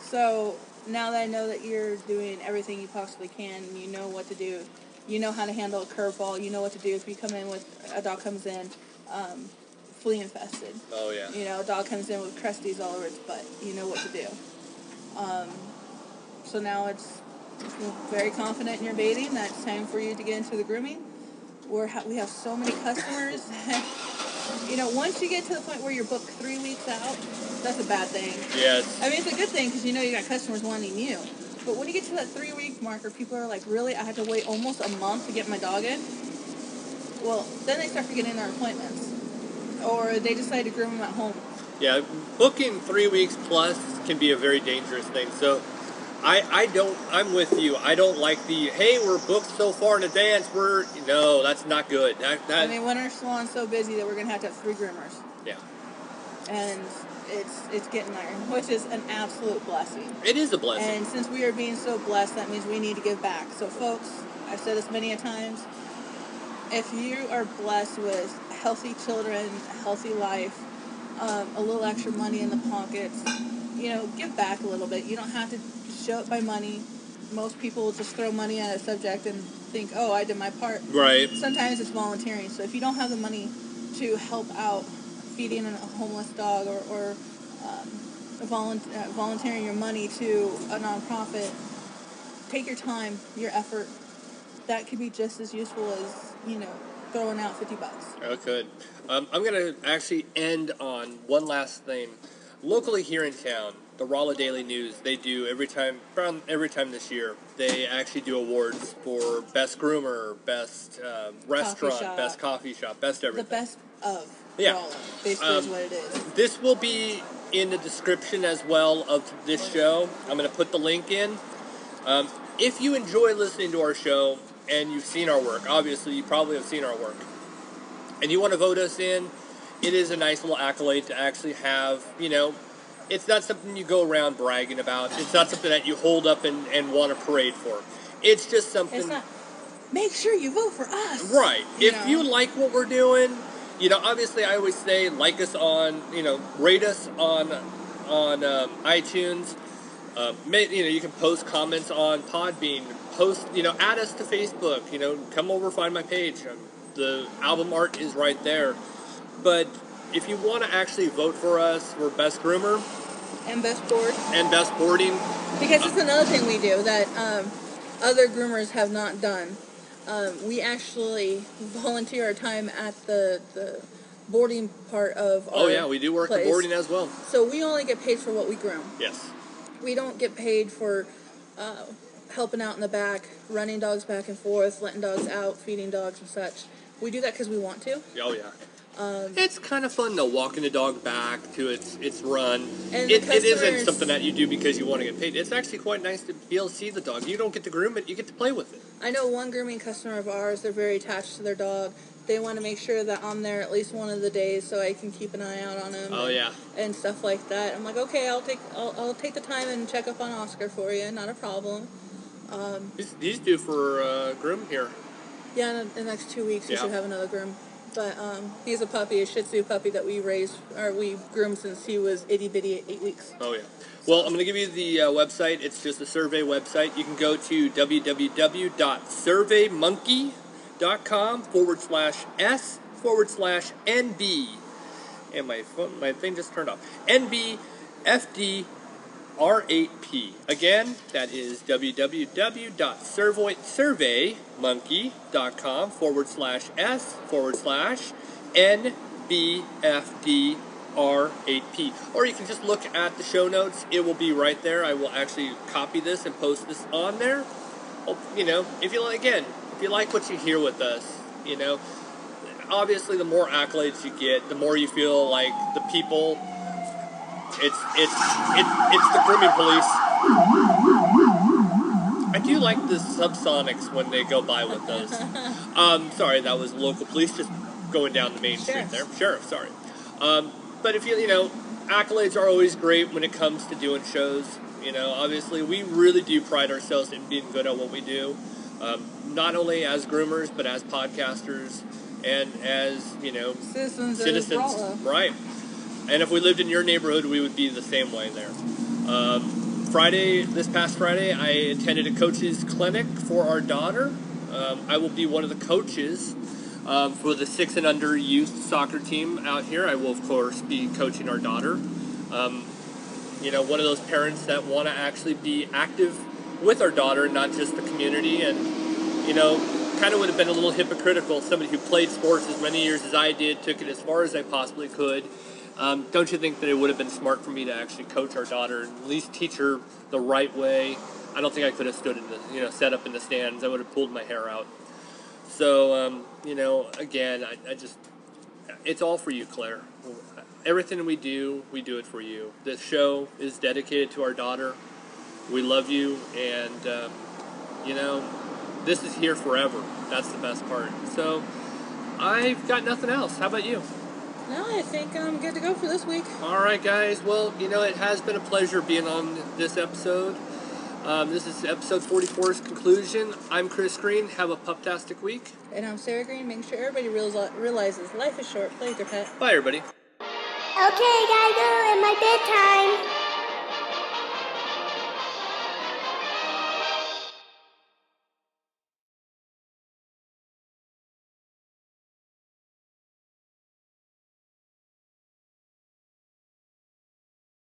So now that I know that you're doing everything you possibly can, you know what to do. You know how to handle a curveball. You know what to do if you come in with a dog comes in flea infested. Oh yeah. A dog comes in with crusties all over its butt. You know what to do. So now it's very confident in your bathing. That's time for you to get into the grooming. We have so many customers. Once you get to the point where you're booked 3 weeks out, that's a bad thing. Yes. I mean, it's a good thing because you got customers wanting you. But when you get to that 3-week marker, people are like, really? I had to wait almost a month to get my dog in? Well, then they start forgetting their appointments. Or they decide to groom them at home. Yeah, booking 3 weeks plus can be a very dangerous thing. So I'm with you. I don't like hey, we're booked so far in advance. No, that's not good. I mean, winter salon's so busy that we're going to have 3 groomers. Yeah. And it's getting there, which is an absolute blessing. It is a blessing. And since we are being so blessed, that means we need to give back. So folks, I've said this many a times, if you are blessed with healthy children, healthy life, a little extra money in the pockets, give back a little bit. You don't have to show it by money. Most people just throw money at a subject and think, oh, I did my part. Right. Sometimes it's volunteering. So if you don't have the money to help out feeding a homeless dog or volunteering your money to a nonprofit, take your time, your effort. That could be just as useful as, throwing out $50. Oh, good. I'm going to actually end on one last thing. Locally here in town, the Rolla Daily News, they do around every time this year, they actually do awards for best groomer, best restaurant, best coffee shop, best everything. The best of Yeah. Rolla, basically is what it is. This will be in the description as well of this show. I'm going to put the link in. If you enjoy listening to our show and you've seen our work, obviously you probably have seen our work, and you want to vote us in, it is a nice little accolade to actually have, it's not something you go around bragging about. It's not something that you hold up and want to parade for. It's just something... It's not, make sure you vote for us. Right. If you like what we're doing, obviously I always say like us on, rate us on iTunes. You can post comments on Podbean. Add us to Facebook. Come over, find my page. The album art is right there. But if you want to actually vote for us for best groomer and best board boarding, because it's another thing we do that other groomers have not done. We actually volunteer our time at the boarding part of our Oh yeah, we do work place. the boarding as well. So we only get paid for what we groom. Yes. We don't get paid for helping out in the back, running dogs back and forth, letting dogs out, feeding dogs and such. We do that because we want to. Oh yeah. It's kind of fun though, walking the dog back to its run. And it isn't something that you do because you want to get paid. It's actually quite nice to be able to see the dog. You don't get to groom it, you get to play with it. I know one grooming customer of ours, they're very attached to their dog. They want to make sure that I'm there at least one of the days so I can keep an eye out on him. Oh yeah. And stuff like that. I'm like, okay, I'll take the time and check up on Oscar for you, not a problem. He's due for groom here. Yeah, in the next 2 weeks we should have another groom. But he's a puppy, a Shih Tzu puppy that we groomed since he was itty bitty 8 weeks. Oh yeah. Well, I'm going to give you the website. It's just a survey website. You can go to www.surveymmonkey.com/s/NB. And my thing just turned off. NBFDR8P. Again, that is www.surveymmonkey.com/s/NBFDR8P. Or you can just look at the show notes. It will be right there. I will actually copy this and post this on there. If you like what you hear with us, obviously the more accolades you get, the more you feel like the people. It's the grooming police. I do like the subsonics when they go by with those. Sorry, that was local police just going down the main street there. Sheriff, sorry. But if accolades are always great when it comes to doing shows. Obviously we really do pride ourselves in being good at what we do. Not only as groomers, but as podcasters and as, citizens. Right. And if we lived in your neighborhood, we would be the same way there. This past Friday, I attended a coach's clinic for our daughter. I will be one of the coaches for the 6 and under youth soccer team out here. I will, of course, be coaching our daughter. One of those parents that want to actually be active with our daughter, not just the community. And, kind of would have been a little hypocritical. Somebody who played sports as many years as I did, took it as far as I possibly could. Don't you think that it would have been smart for me to actually coach our daughter and at least teach her the right way? I don't think I could have stood in the, set up in the stands. I would have pulled my hair out. So, again, I just, it's all for you, Claire. Everything we do it for you. This show is dedicated to our daughter. We love you, and, this is here forever. That's the best part. So, I've got nothing else. How about you? No, I think I'm good to go for this week. All right, guys. Well, it has been a pleasure being on this episode. This is episode 44's conclusion. I'm Chris Green. Have a pup-tastic week. And I'm Sarah Green. Make sure everybody realizes life is short. Play with your pet. Bye, everybody. Okay, gotta go. It's my bedtime.